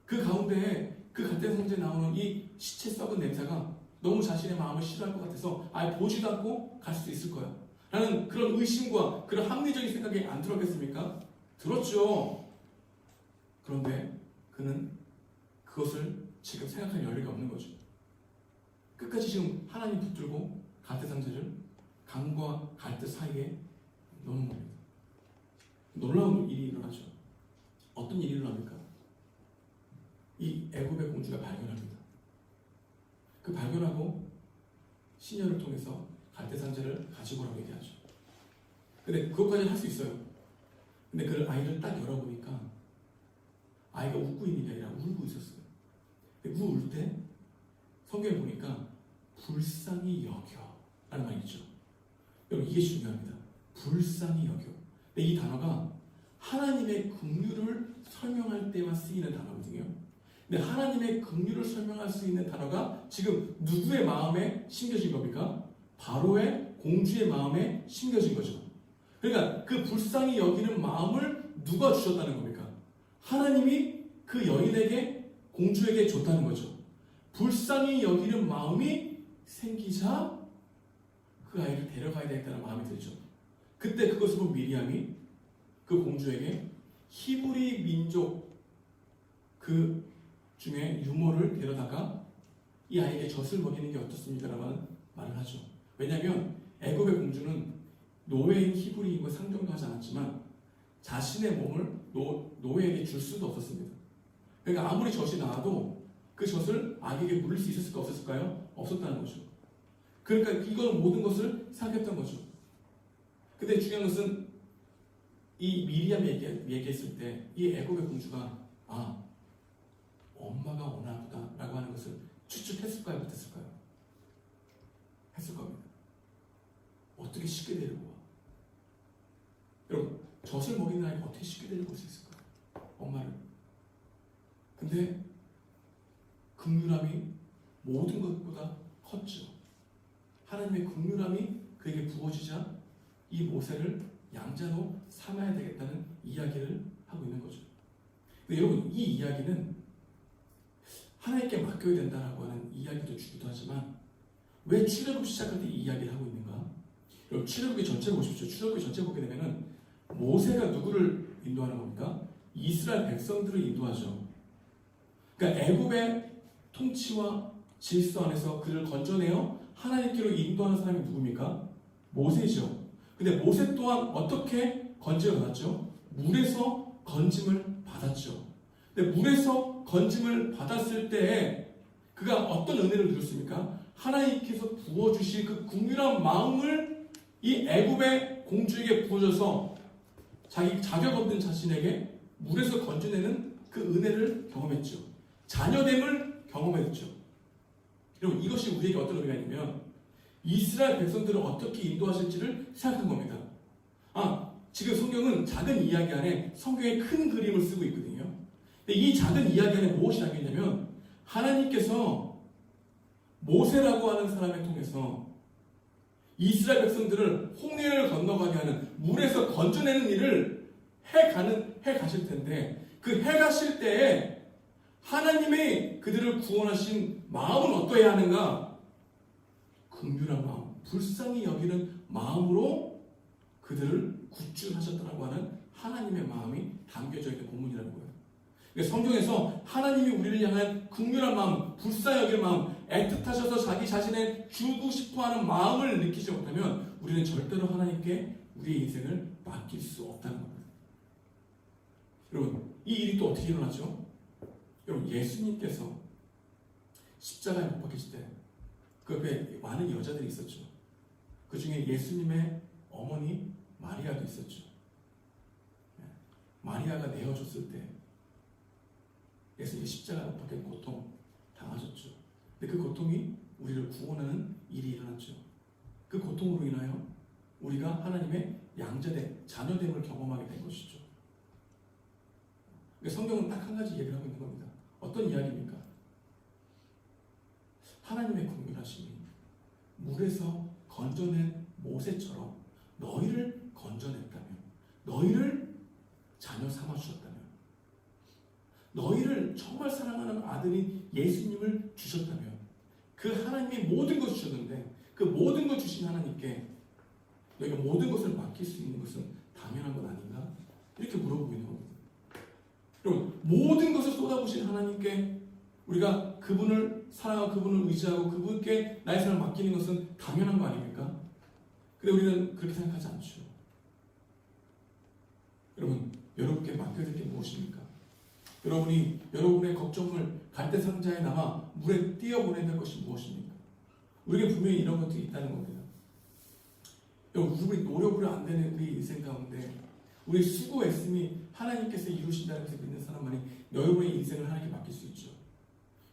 그 가운데에 그 갈대 상자에 나오는 이 시체 썩은 냄새가 너무 자신의 마음을 싫어할 것 같아서 아예 보지도 않고 갈 수도 있을 거야. 라는 그런 의심과 그런 합리적인 생각이 안 들었겠습니까? 들었죠. 그런데 그는 그것을 지금 생각할 여유가 없는 거죠. 끝까지 지금 하나님 붙들고 갈대 상자를 강과 갈대 사이에 넣는 겁니다. 놀라운 일이 일어나죠. 어떤 일이 일어납니까? 이 애굽의 공주가 발견합니다. 그 발견하고 시녀를 통해서 갈대 상자를 가지고 오라고 얘기하죠. 근데 그것까지는 할 수 있어요. 근데 그 아이를 딱 열어보니까 아이가 웃고 있는 게 아니라 울고 있었어요. 근데 울 때 성경에 보니까 불쌍히 여겨 라는 말이 있죠. 여러분 이게 중요합니다. 불쌍히 여겨. 근데 이 단어가 하나님의 긍휼을 설명할 때만 쓰이는 단어거든요. 근데 하나님의 긍휼을 설명할 수 있는 단어가 지금 누구의 마음에 심겨진 겁니까? 바로의 공주의 마음에 심겨진 거죠. 그러니까 그 불쌍히 여기는 마음을 누가 주셨다는 겁니까? 하나님이 그 여인에게 공주에게 줬다는 거죠. 불쌍히 여기는 마음이 생기자 그 아이를 데려가야 되겠다는 마음이 들죠. 그때 그것을 본 미리암이 그 공주에게 히브리 민족 그 중에 유모를 데려다가 이 아이에게 젖을 먹이는 게 어떻습니까? 라는 말을 하죠. 왜냐하면 애굽의 공주는 노예인 히브리인과 상종도 하지 않았지만 자신의 몸을 노예에게 줄 수도 없었습니다. 그러니까 아무리 젖이 나와도 그 젖을 아기에게 물릴 수 있었을까 없었을까요? 없었다는 거죠. 그러니까 이건 모든 것을 사귀었던 거죠. 근데 중요한 것은 이 미리암이 얘기했을 때 이 애굽의 공주가 엄마가 오나 보다 라고 하는 것을 추측했을까요? 못했을까요? 했을 겁니다. 어떻게 쉽게 데리고 와? 여러분 젖을 먹이는 아이가 어떻게 쉽게 데리고 올 수 있을까요? 엄마를. 근데 긍휼함이 모든 것보다 컸죠. 하나님의 긍휼함이 그에게 부어지자 이 모세를 양자로 삼아야 되겠다는 이야기를 하고 있는 거죠. 근데 여러분 이 이야기는 하나님께 맡겨야 된다라고 하는 이야기도 주기도 하지만 왜 출애굽 시작할 때 이 이야기를 하고 있는가? 여러분 출애굽기 전체를 보십시오. 출애굽기 전체 보게 되면은 모세가 누구를 인도하는 겁니까? 이스라엘 백성들을 인도하죠. 그러니까 애굽의 통치와 질서 안에서 그를 건져내어 하나님께로 인도하는 사람이 누굽니까? 모세죠. 근데 모세 또한 어떻게 건짐을 받았죠? 물에서 건짐을 받았죠. 근데 물에서 건짐을 받았을 때 그가 어떤 은혜를 누렸습니까? 하나님께서 부어주실 그 긍휼한 마음을 이 애굽의 공주에게 부어줘서 자기 자격 없는 자신에게 물에서 건져내는 그 은혜를 경험했죠. 자녀됨을 경험했죠. 여러분 이것이 우리에게 어떤 의미가 있냐면 이스라엘 백성들을 어떻게 인도하실지를 생각한 겁니다. 지금 성경은 작은 이야기 안에 성경의 큰 그림을 쓰고 있거든요. 근데 이 작은 이야기 안에 무엇이 담겨있냐면 하나님께서 모세라고 하는 사람을 통해서 이스라엘 백성들을 홍해를 건너가게 하는 물에서 건져내는 일을 해 가실 텐데 그 해 가실 때에 하나님의 그들을 구원하신 마음은 어떠해야 하는가? 긍휼한 마음, 불쌍히 여기는 마음으로 그들을 구출하셨다라고 하는 하나님의 마음이 담겨져 있는 본문이라는 거예요. 그러니까 성경에서 하나님이 우리를 향한 긍휼한 마음, 불쌍히 여길 마음, 애틋하셔서 자기 자신을 주고 싶어하는 마음을 느끼지 못하면 우리는 절대로 하나님께 우리의 인생을 맡길 수 없다는 겁니다. 여러분, 이 일이 또 어떻게 일어나죠? 여러분, 예수님께서 십자가에 못 박히실 때 그 옆에 많은 여자들이 있었죠. 그 중에 예수님의 어머니 마리아도 있었죠. 마리아가 내어줬을 때 예수님이 십자가에 못 박혀 고통 당하셨죠. 근데 그 고통이 우리를 구원하는 일이 일어났죠. 그 고통으로 인하여 우리가 하나님의 양자됨, 자녀됨을 경험하게 된 것이죠. 성경은 딱 한 가지 얘기를 하고 있는 겁니다. 어떤 이야기입니까? 하나님의 긍휼하심이 물에서 건져낸 모세처럼 너희를 건져냈다면, 너희를 자녀 삼아주셨다면, 너희를 정말 사랑하는 아들인 예수님을 주셨다면 그 하나님이 모든 것을 주셨는데 그 모든 것 주신 하나님께 너희가 모든 것을 맡길 수 있는 것은 당연한 것 아닌가? 이렇게 물어보고 있는 겁니다. 여러분, 모든 것을 쏟아부으신 하나님께 우리가 그분을 사랑하고 그분을 의지하고 그분께 나의 삶을 맡기는 것은 당연한 거 아닙니까? 근데 우리는 그렇게 생각하지 않죠. 여러분, 여러분께 맡겨질 게 무엇입니까? 여러분이 여러분의 걱정을 갈대상자에 담아 물에 띄어보내야 될 것이 무엇입니까? 우리에게 분명히 이런 것들이 있다는 겁니다. 여러분, 우리 노력으로 안 되는 우리 인생 가운데 우리 수고 애씀이 하나님께서 이루신다는 것을 믿는 사람만이 여러분의 인생을 하나님께 맡길 수 있죠.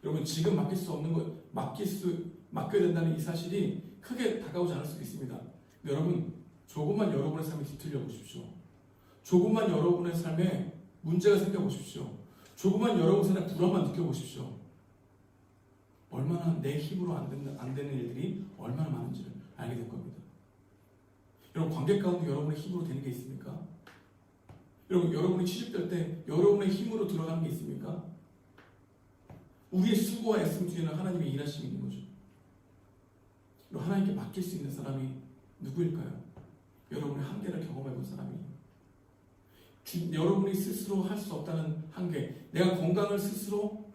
여러분, 지금 맡길 수 없는 것, 맡겨야 된다는 이 사실이 크게 다가오지 않을 수도 있습니다. 여러분, 조금만 여러분의 삶에 뒤틀려 보십시오. 조금만 여러분의 삶에 문제가 생겨 보십시오. 조금만 여러분 삶에 불안만 느껴보십시오. 얼마나 내 힘으로 안 되는 일들이 얼마나 많은지를 알게 될 겁니다. 여러분, 관계 가운데 여러분의 힘으로 되는 게 있습니까? 여러분, 여러분이 취직될 때 여러분의 힘으로 들어가는 게 있습니까? 우리의 수고와 애씀 뒤에는 하나님의 일하심이 있는 거죠. 하나님께 맡길 수 있는 사람이 누구일까요? 여러분의 한계를 경험해 본 사람이에요. 여러분이 스스로 할 수 없다는 한계, 내가 건강을 스스로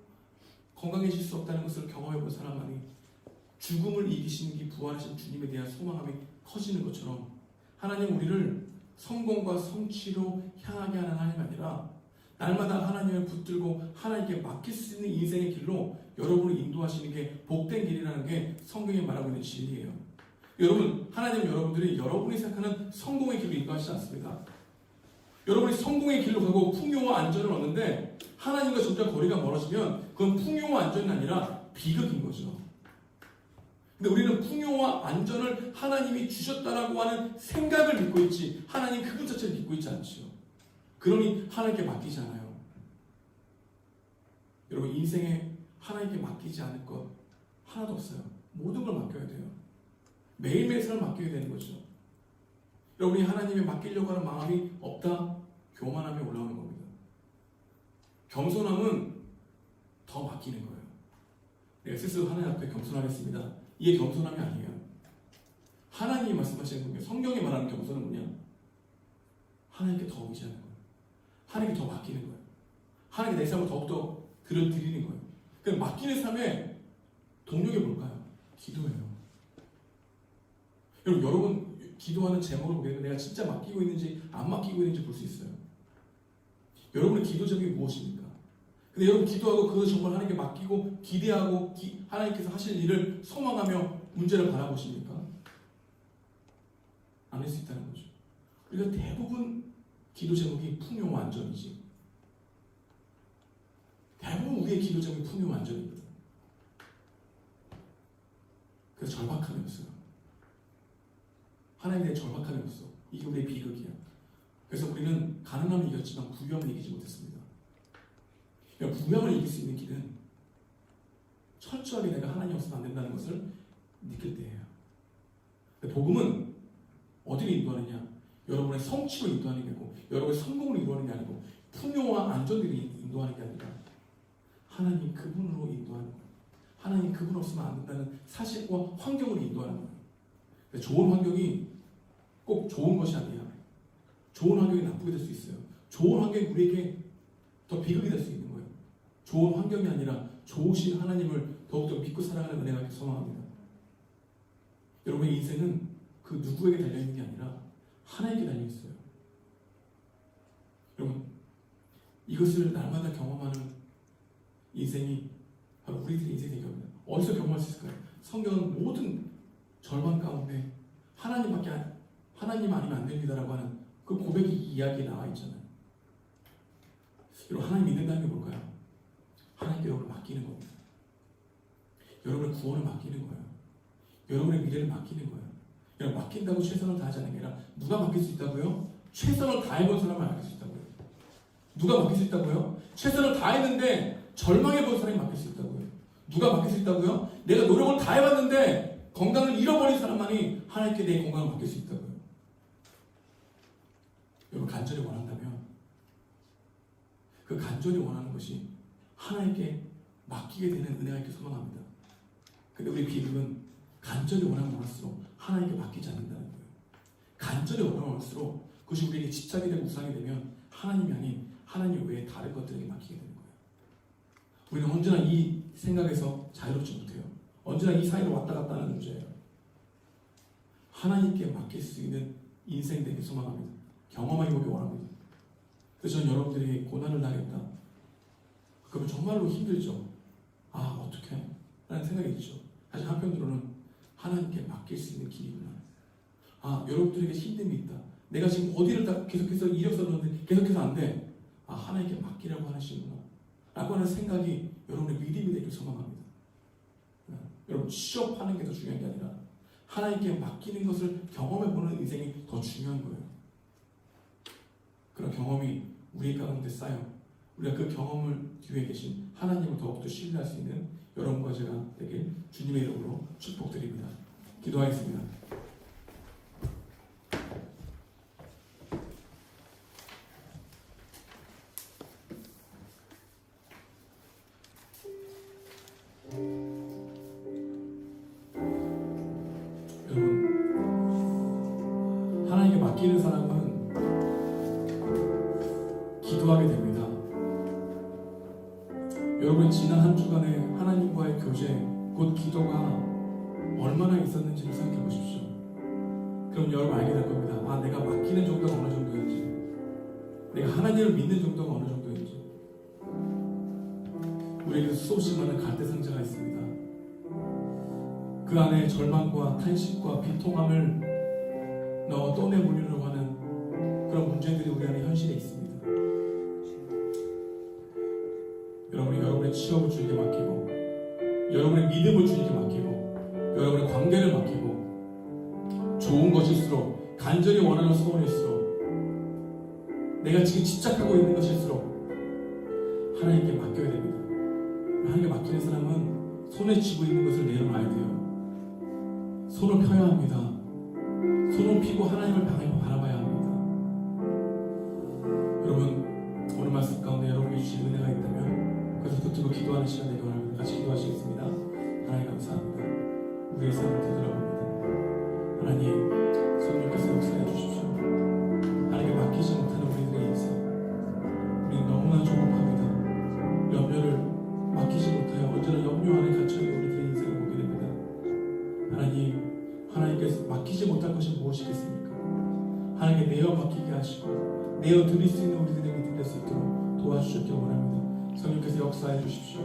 건강해질 수 없다는 것을 경험해 본 사람만이 죽음을 이기신 이 부활하신 주님에 대한 소망함이 커지는 것처럼 하나님 우리를 성공과 성취로 향하게 하는 하나님이 아니라 날마다 하나님을 붙들고 하나님께 맡길 수 있는 인생의 길로 여러분을 인도하시는 게 복된 길이라는 게 성경이 말하고 있는 진리예요. 여러분, 하나님 여러분들이 여러분이 생각하는 성공의 길로 인도하시지 않습니다. 여러분이 성공의 길로 가고 풍요와 안전을 얻는데 하나님과 점점 거리가 멀어지면 그건 풍요와 안전이 아니라 비극인 거죠. 근데 우리는 풍요와 안전을 하나님이 주셨다라고 하는 생각을 믿고 있지 하나님 그분 자체를 믿고 있지 않죠. 그러니 하나님께 맡기지 않아요. 여러분, 인생에 하나님께 맡기지 않을 것 하나도 없어요. 모든 걸 맡겨야 돼요. 매일매일 삶을 맡겨야 되는 거죠. 여러분이 하나님에 맡기려고 하는 마음이 없다? 교만함이 올라오는 겁니다. 겸손함은 더 맡기는 거예요. 내가 스스로 하나님 앞에 겸손하겠습니다. 이게 겸손함이 아니에요. 하나님이 말씀하시는 거예요. 성경이 말하는 겸손은 뭐냐? 하나님께 더 의지하는 거예요. 하나님께 더 맡기는 거예요. 하나님께 내 삶을 더욱더 드리는 거예요. 그러니까 맡기는 삶의 동력이 뭘까요? 기도예요. 여러분 기도하는 제목을 보게 되면 내가 진짜 맡기고 있는지 안 맡기고 있는지 볼 수 있어요. 여러분의 기도 제목이 무엇입니까? 근데 여러분 기도하고 그것을 정말 하나님께 맡기고 기대하고 하나님께서 하실 일을 소망하며 문제를 바라보십니까? 안 할 수 있다는 거죠. 우리가 대부분 기도 제목이 풍요와 안전이지. 대부분 우리의 기도 제목이 풍요와 안전입니다. 그래서 절박함이 없어요. 하나님에 대한 절박함이 없어. 이게 우리의 비극이야. 그래서 우리는 가난함을 이겼지만 부유함을 이기지 못했습니다. 그러니까 불량을 이길 수 있는 길은 철저하게 내가 하나님 없으면 안 된다는 것을 느낄 때예요. 근데 복음은 어디를 인도하느냐? 여러분의 성취로 인도하는 게 아니고 여러분의 성공으로 인도하는 게 아니고 풍요와 안전을 인도하는 게 아니라 하나님 그분으로 인도하는 거예요. 하나님 그분 없으면 안 된다는 사실과 환경으로 인도하는 거예요. 근데 좋은 환경이 꼭 좋은 것이 아니야. 좋은 환경이 나쁘게 될 수 있어요. 좋은 환경이 우리에게 더 비극이 될 수 있는 거예요. 좋은 환경이 아니라 좋으신 하나님을 더욱더 믿고 살아가는 은혜가 소망합니다. 여러분의 인생은 그 누구에게 달려있는 게 아니라 하나님께 달려있어요. 여러분, 이것을 날마다 경험하는 인생이 바로 우리들의 인생의 겁니다. 어디서 경험할 수 있을까요? 성경은 모든 절망 가운데 하나님 아니면 안 됩니다라고 하는 그 고백이 이야기에 나와 있잖아요. 여러분, 하나님 믿는다는 게 뭘까요? 하나님께 여러분을 맡기는 겁니다. 여러분의 구원을 맡기는 거예요. 여러분의 미래를 맡기는 거예요. 여러분, 맡긴다고 최선을 다하지 않는 게 아니라 누가 맡길 수 있다고요? 최선을 다해본 사람을 맡길 수 있다고요. 누가 맡길 수 있다고요? 최선을 다했는데 절망해본 사람이 맡길 수 있다고요. 누가 맡길 수 있다고요? 내가 노력을 다해봤는데 건강을 잃어버린 사람만이 하나님께 내 건강을 맡길 수 있다고요. 여러분, 간절히 원한다면 그 간절히 원하는 것이 하나님께 맡기게 되는 은혜가 있게 소망합니다. 근데 우리 비극은 간절히 원할수록 하나님께 맡기지 않는다는 거예요. 간절히 원할수록 그것이 우리에게 집착이 되고 우상이 되면 하나님이 아닌 하나님 외에 다른 것들에게 맡기게 되는 거예요. 우리는 언제나 이 생각에서 자유롭지 못해요. 언제나 이 사이로 왔다 갔다 하는 문제예요. 하나님께 맡길 수 있는 인생 되기 소망합니다. 경험하게 보기 원합니다. 그래서 저는 여러분들이 고난을 당했다. 그러면 정말로 힘들죠. 아, 어떡해? 라는 생각이 있죠. 사실 한편으로는 하나님께 맡길 수 있는 길이구나. 아, 여러분들에게 힘듦이 있다. 내가 지금 어디를 다 계속해서 이력서 넣는데 계속해서 안 돼. 아, 하나님께 맡기라고 하시는구나. 라고 하는 생각이 여러분의 믿음이 되길 소망합니다. 여러분, 취업하는 게 더 중요한 게 아니라 하나님께 맡기는 것을 경험해보는 인생이 더 중요한 거예요. 그런 경험이 우리 가운데 쌓여 우리가 그 경험을 뒤에 계신 하나님을 더욱더 신뢰할 수 있는 여러분과 제가 되길 주님의 이름으로 축복드립니다. 기도하겠습니다. 여러분, 하나님께 맡기는 사람은 기도하게 됩니다. 여러분, 지난 한 주간의 하나님과의 교제, 곧 기도가 얼마나 있었는지를 생각해 보십시오. 그럼 여러분 알게 될 겁니다. 아, 내가 맡기는 정도가 어느 정도인지, 내가 하나님을 믿는 정도가 어느 정도인지. 우리에게 수없이 많은 갈대 상자가 있습니다. 그 안에 절망과 탄식과 비통함을 넣어 떠내보려고 하는 그런 문제들이 우리 안에 현실에 있습니다. 여러분의 취업을 주님께 맡기고, 여러분의 믿음을 주님께 맡기고, 여러분의 관계를 맡기고, 좋은 것일수록, 간절히 원하는 소원일수록, 내가 지금 집착하고 있는 것일수록 하나님께 맡겨야 됩니다. 하나님께 맡기는 사람은 손에 쥐고 있는 것을 내려놔야 돼요. 손을 펴야 합니다. 손을 피고 하나님을 바라봐야 합니다. 여러분, 오늘 말씀 가운데 여러분이 주신 은혜가 있다면 그래서 붙들고 기도하는 시간 되기 원합니다. 같이 기도하시겠습니다. 하나님 감사합니다. 우리의 삶을 되돌아봅니다. 하나님, 성령께서 역사해 주십시오. 하나님께 맡기지 못하는 우리들의 인생, 우리 너무나 조급합니다. 염려를 맡기지 못하여 언제나 염려 안에 갇혀있는 우리들의 인생을 보게 됩니다. 하나님께서 맡기지 못할 것이 무엇이겠습니까? 하나님께 내어 맡기게 하시고 내어 드릴 수 있는 우리들의 믿음 될 수 있도록 도와주셨길 원합니다. 성령께서 역사해 주십시오.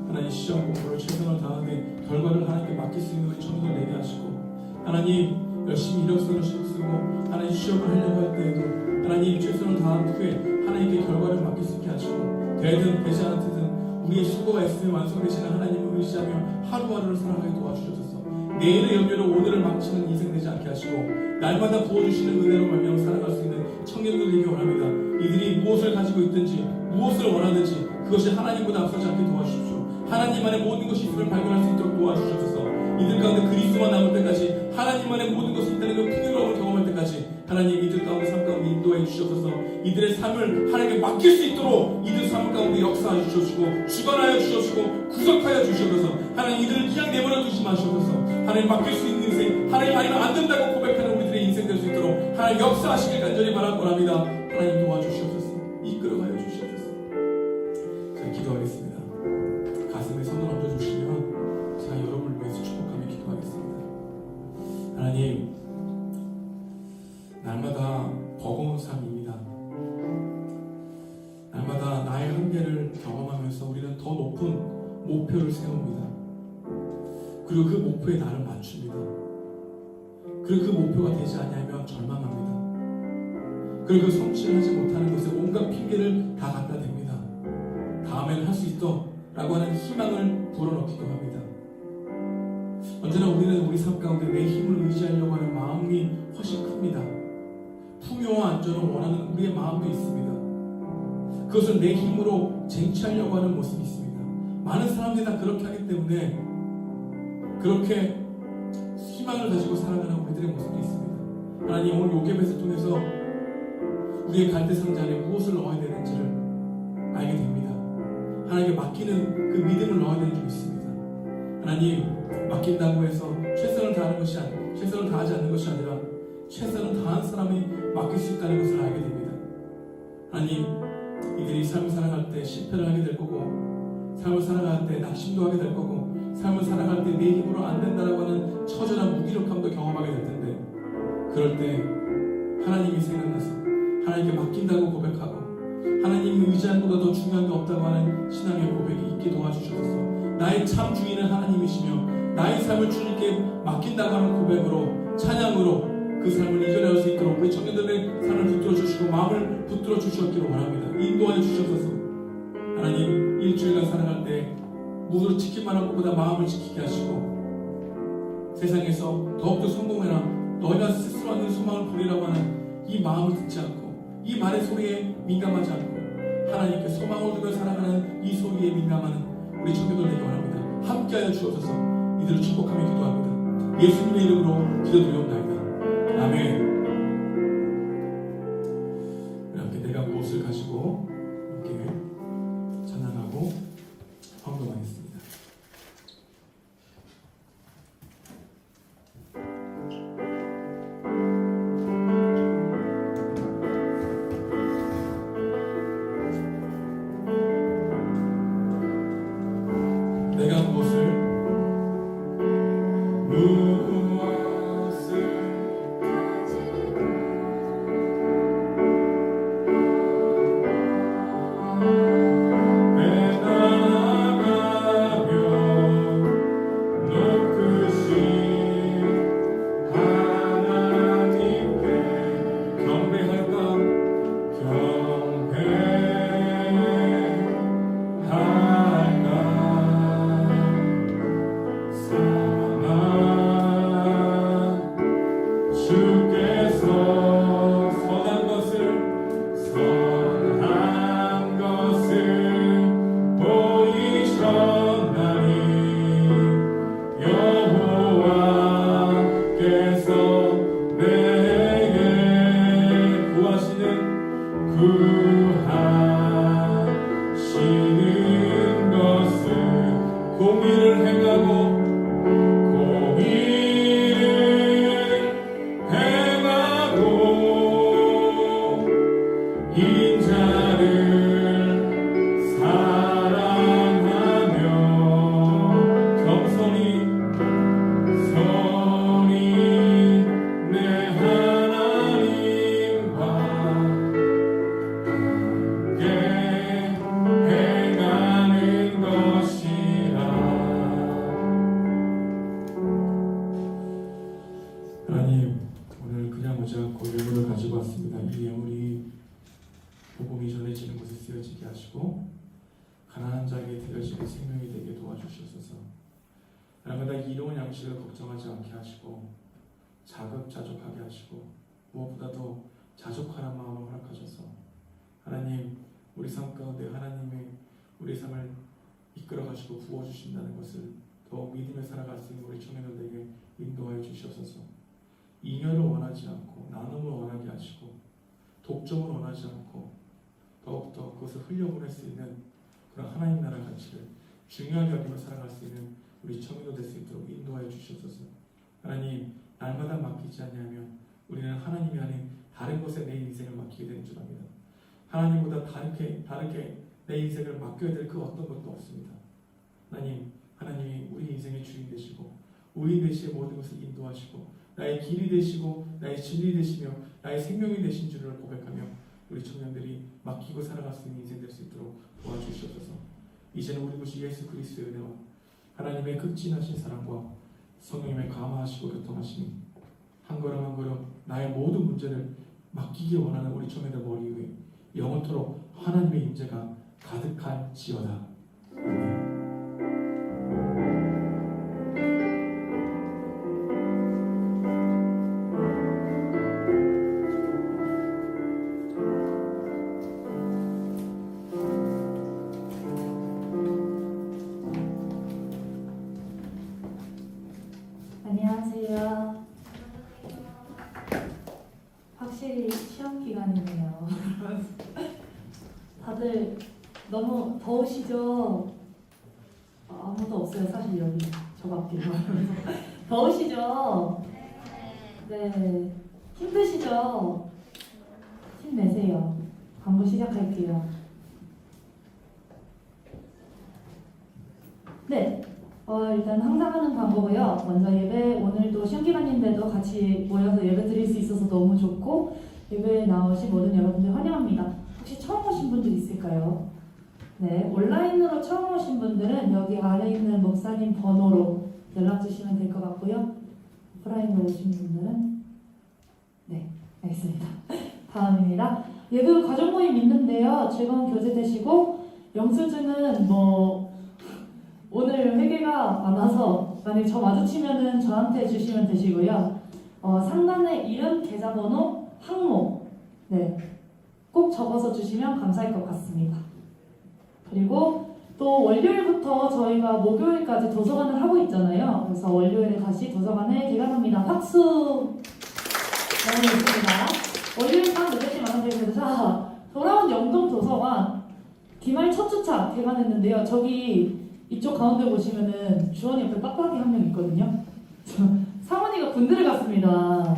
하나님, 시험 공부를 최선을 다하되 결과를 하나님께 맡길 수 있는 우리 청년을 내게 하시고, 하나님 열심히 이력서를 쓰고 하나님 시험을 하려고 할 때에도 하나님 최선을 다한 후에 하나님께 결과를 맡길 수 있게 하시고, 되든 되지 않든 우리의 수고가 있으면 완성되시는 하나님을 의지하며 하루하루를 살아가게 도와주셔서 내일의 염려로 오늘을 망치는 인생 되지 않게 하시고, 날마다 부어주시는 은혜로 말미암아 살아갈 수 있는 청년들 되기 원합니다. 이들이 무엇을 가지고 있든지 무엇을 원하든지 그 그것이 하나님보다 앞서지 않게 도와주십시오. 하나님 안에 모든 것이 있음을 발견할 수 있도록 도와주셔서 이들 가운데 그리스도만 남을 때까지 하나님 안에 모든 것이 있다는 그 풍요로움을 경험할 때까지 하나님 이들 가운데 삶 가운데 인도해 주셔서 이들의 삶을 하나님께 맡길 수 있도록 이들 삶 가운데 역사해 주시고 주관하여 주시고 구속하여 주셔서 하나님 이들을 그냥 내버려 두지 마셔서 하나님 맡길 수 있는 인생 하나님 아니면 안 된다고 고백하는 우리들의 인생 될 수 있도록 하나님 역사하시길 간절히 바라고랍니다. 하나님 도와주시옵소서. 이끌어가여 주시옵소서. 자, 기도하겠습니다. 가슴에 손을 얹어주시면 제가 여러분을 위해서 축복하며 기도하겠습니다. 하나님, 날마다 버거운 삶입니다. 날마다 나의 한계를 경험하면서 우리는 더 높은 목표를 세웁니다. 그리고 그 목표에 나를 맞춥니다. 그리고 그 목표가 되지 않으면 절망합니다. 그리고 그 성취를 하지 못하는 것에 온갖 핑계를 다 갖다 댑니다. 다음에는 할 수 있어 라고 하는 희망을 불어넣기도 합니다. 언제나 우리는 우리 삶 가운데 내 힘을 의지하려고 하는 마음이 훨씬 큽니다. 풍요와 안전을 원하는 우리의 마음도 있습니다. 그것을 내 힘으로 쟁취하려고 하는 모습이 있습니다. 많은 사람들이 다 그렇게 하기 때문에 그렇게 희망을 가지고 살아가는 우리들의 모습도 있습니다. 하나님, 오늘 요괴벳을 통해서 우리의 갈대상자 안에 무엇을 넣어야 되는지를 알게 됩니다. 하나님께 맡기는 그 믿음을 넣어야 되는 줄 믿습니다. 하나님, 맡긴다고 해서 최선을 다하지 않는 것이 아니라 최선을 다한 사람이 맡길 수 있다는 것을 알게 됩니다. 하나님, 이들이 삶을 살아갈 때 실패를 하게 될 거고, 삶을 살아갈 때 낙심도 하게 될 거고, 삶을 살아갈 때 내 힘으로 안 된다라고 하는 처절한 무기력함도 경험하게 될 텐데, 그럴 때 하나님이 생각나서 하나님께 맡긴다고 고백하고 하나님이 의지하는 것보다 더 중요한 게 없다고 하는 신앙의 고백이 있게 도와주셔서 나의 참 주인은 하나님이시며 나의 삶을 주님께 맡긴다고 하는 고백으로 찬양으로 그 삶을 이겨낼 수 있도록 우리 청년들의 삶을 붙들어 주시고 마음을 붙들어 주셨기를 원합니다. 인도하여 주셔서 하나님, 일주일간 살아갈 때 무릇 지키만 한 것보다 마음을 지키게 하시고 세상에서 더욱더 성공해라, 너희가 스스로 하는 소망을 버리라고 하는 이 마음을 듣지 않고 이 말의 소리에 민감하지 않고 하나님께 소망을 두며 살아가는 이 소리에 민감하는 우리 청년들 되기 원합니다. 함께하여 주옵소서. 이들을 축복하며 기도합니다. 예수님의 이름으로 기도드리옵나이다. 아멘. 이렇게 내가 무엇을 가지고 이렇게 찬양하고 헌금하겠습니다. 내가 무엇을 걱정하지 않게 하시고 자급자족하게 하시고 무엇보다도 자족하는 마음을 허락하셔서 하나님, 우리 삶 가운데 하나님의 우리 인도하시고 부어주신다는 것을 더욱 믿음에 살아갈 수 있는 우리 청년들에게 인도하여 주시옵소서. 이념을 원하지 않고 나눔을 원하게 하시고 독점을 원하지 않고 더욱더 그것을 흘려보낼 수 있는 그런 하나님 나라 가치를 중요하게 여기며 살아갈 수 있는 우리 청년도 될 수 있도록 인도하여 주시옵소서. 하나님, 날마다 맡기지 않냐면 우리는 하나님이 아닌 다른 곳에 내 인생을 맡기게 되는 줄 압니다. 하나님보다 다르게 내 인생을 맡겨야 될 그 어떤 것도 없습니다. 하나님이 우리 인생의 주인 되시고 우인 되시의 모든 것을 인도하시고 나의 길이 되시고 나의 진리 되시며 나의 생명이 되신 줄을 고백하며 우리 청년들이 맡기고 살아갈 수 있는 인생 될 수 있도록 도와주시옵소서. 이제는 우리 구주 예수 그리스도의 은혜와 하나님의 극진하신 사랑과 성령님의 감화하시고 교통하심이 한 걸음 한 걸음 나의 모든 문제를 맡기기 원하는 우리 청년들 머리 위에 영원토록 하나님의 임재가 가득할지어다. 아멘. 안녕하세요. 확실히 시험 기간이네요. 다들 너무 더우시죠? 아무도 없어요. 사실 여기 저밖에. 더우시죠? 네. 힘드시죠? 힘내세요. 광고 시작할게요. 네. 일단 항상 하는 광고고요. 먼저 예배, 오늘도 시험 기간인데도 같이 모여서 예배 드릴 수 있어서 너무 좋고 예배에 나오신 모든 여러분들 환영합니다. 혹시 처음 오신 분들 있을까요? 네, 온라인으로 처음 오신 분들은 여기 아래 있는 목사님 번호로 연락 주시면 될 것 같고요. 오프라인으로 오신 분들은 네, 알겠습니다. 다음입니다. 예배 후 가족 모임 있는데요. 즐거운 교제 되시고 영수증은 오늘 회개가 많아서 만약 저 마주치면은 저한테 주시면 되시고요. 상단에 이름, 계좌번호, 항목 꼭 적어서 주시면 감사할 것 같습니다. 그리고 또 월요일부터 저희가 목요일까지 도서관을 하고 있잖아요. 그래서 월요일에 다시 도서관을 개관합니다. 박수! 너무 좋습니다. 월요일 밤 8시 만나뵙겠습니다. 자, 돌아온 영동 도서관 기말 첫 주차 개관했는데요. 저기 이쪽 가운데 보시면은 주원이 옆에 빡빡이 한 명 있거든요. 사모니가 군대를 갔습니다.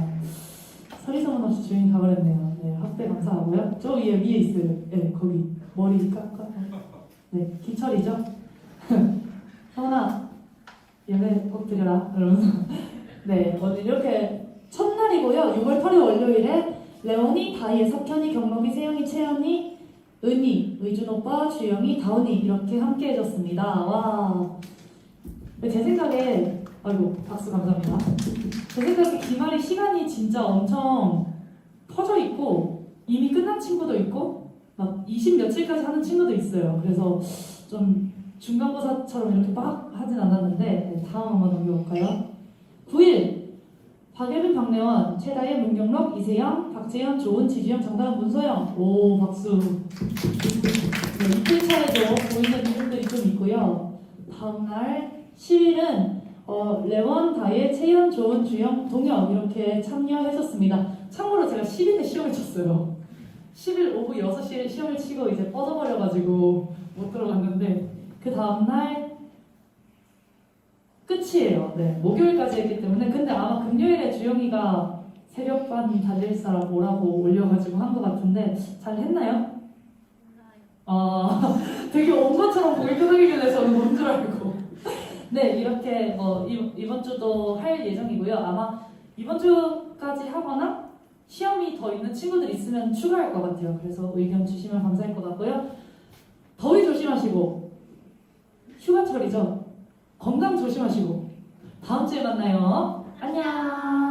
서리서문 없이 조용히 가버렸네요. 네, 학대 감사하고요. 저 위에 있어요. 네, 거기 머리 깎아. 네, 기철이죠. 서원아, 예배 꼭 드려라. 이러면서. 네, 오늘 이렇게 첫날이고요. 6월 8일 월요일에 레원이, 다이의, 석현이, 경록이, 세영이, 채연이, 은희, 의준 오빠, 주영이, 다운이 이렇게 함께 해줬습니다. 와. 제 생각에, 아이고, 박수 감사합니다. 제 생각에 기말이 시간이 진짜 엄청 퍼져 있고, 이미 끝난 친구도 있고, 막 20 며칠까지 하는 친구도 있어요. 그래서 좀 중간고사처럼 이렇게 빡 하진 않았는데, 네, 다음 한번 넘겨볼까요? 9일. 박예빈, 박래원, 최다혜, 문경록, 이세영, 박재현, 조은, 지주영, 정다은, 문소영. 오, 박수. 네, 이틀 차에도 보이는 이름들이 좀 있고요. 다음날 10일은 레원, 다혜, 채연, 조은, 주영, 동혁 이렇게 참여했었습니다. 참고로 제가 10일에 시험을 쳤어요. 10일 오후 6시에 시험을 치고 이제 뻗어버려가지고 못 들어갔는데 그 다음날 끝이에요. 네, 목요일까지 했기 때문에. 근데 아마 금요일에 주영이가 새벽반 달릴 사람 오라고 올려가지고 한 것 같은데 잘 했나요? 되게 온 것처럼 고개 끄덕이길래 저는 뭔 줄 알고. 네, 이렇게 이번 주도 할 예정이고요. 아마 이번 주까지 하거나 시험이 더 있는 친구들 있으면 추가할 것 같아요. 그래서 의견 주시면 감사할 것 같고요. 더위 조심하시고 휴가철이죠. 건강 조심하시고 다음 주에 만나요. 안녕.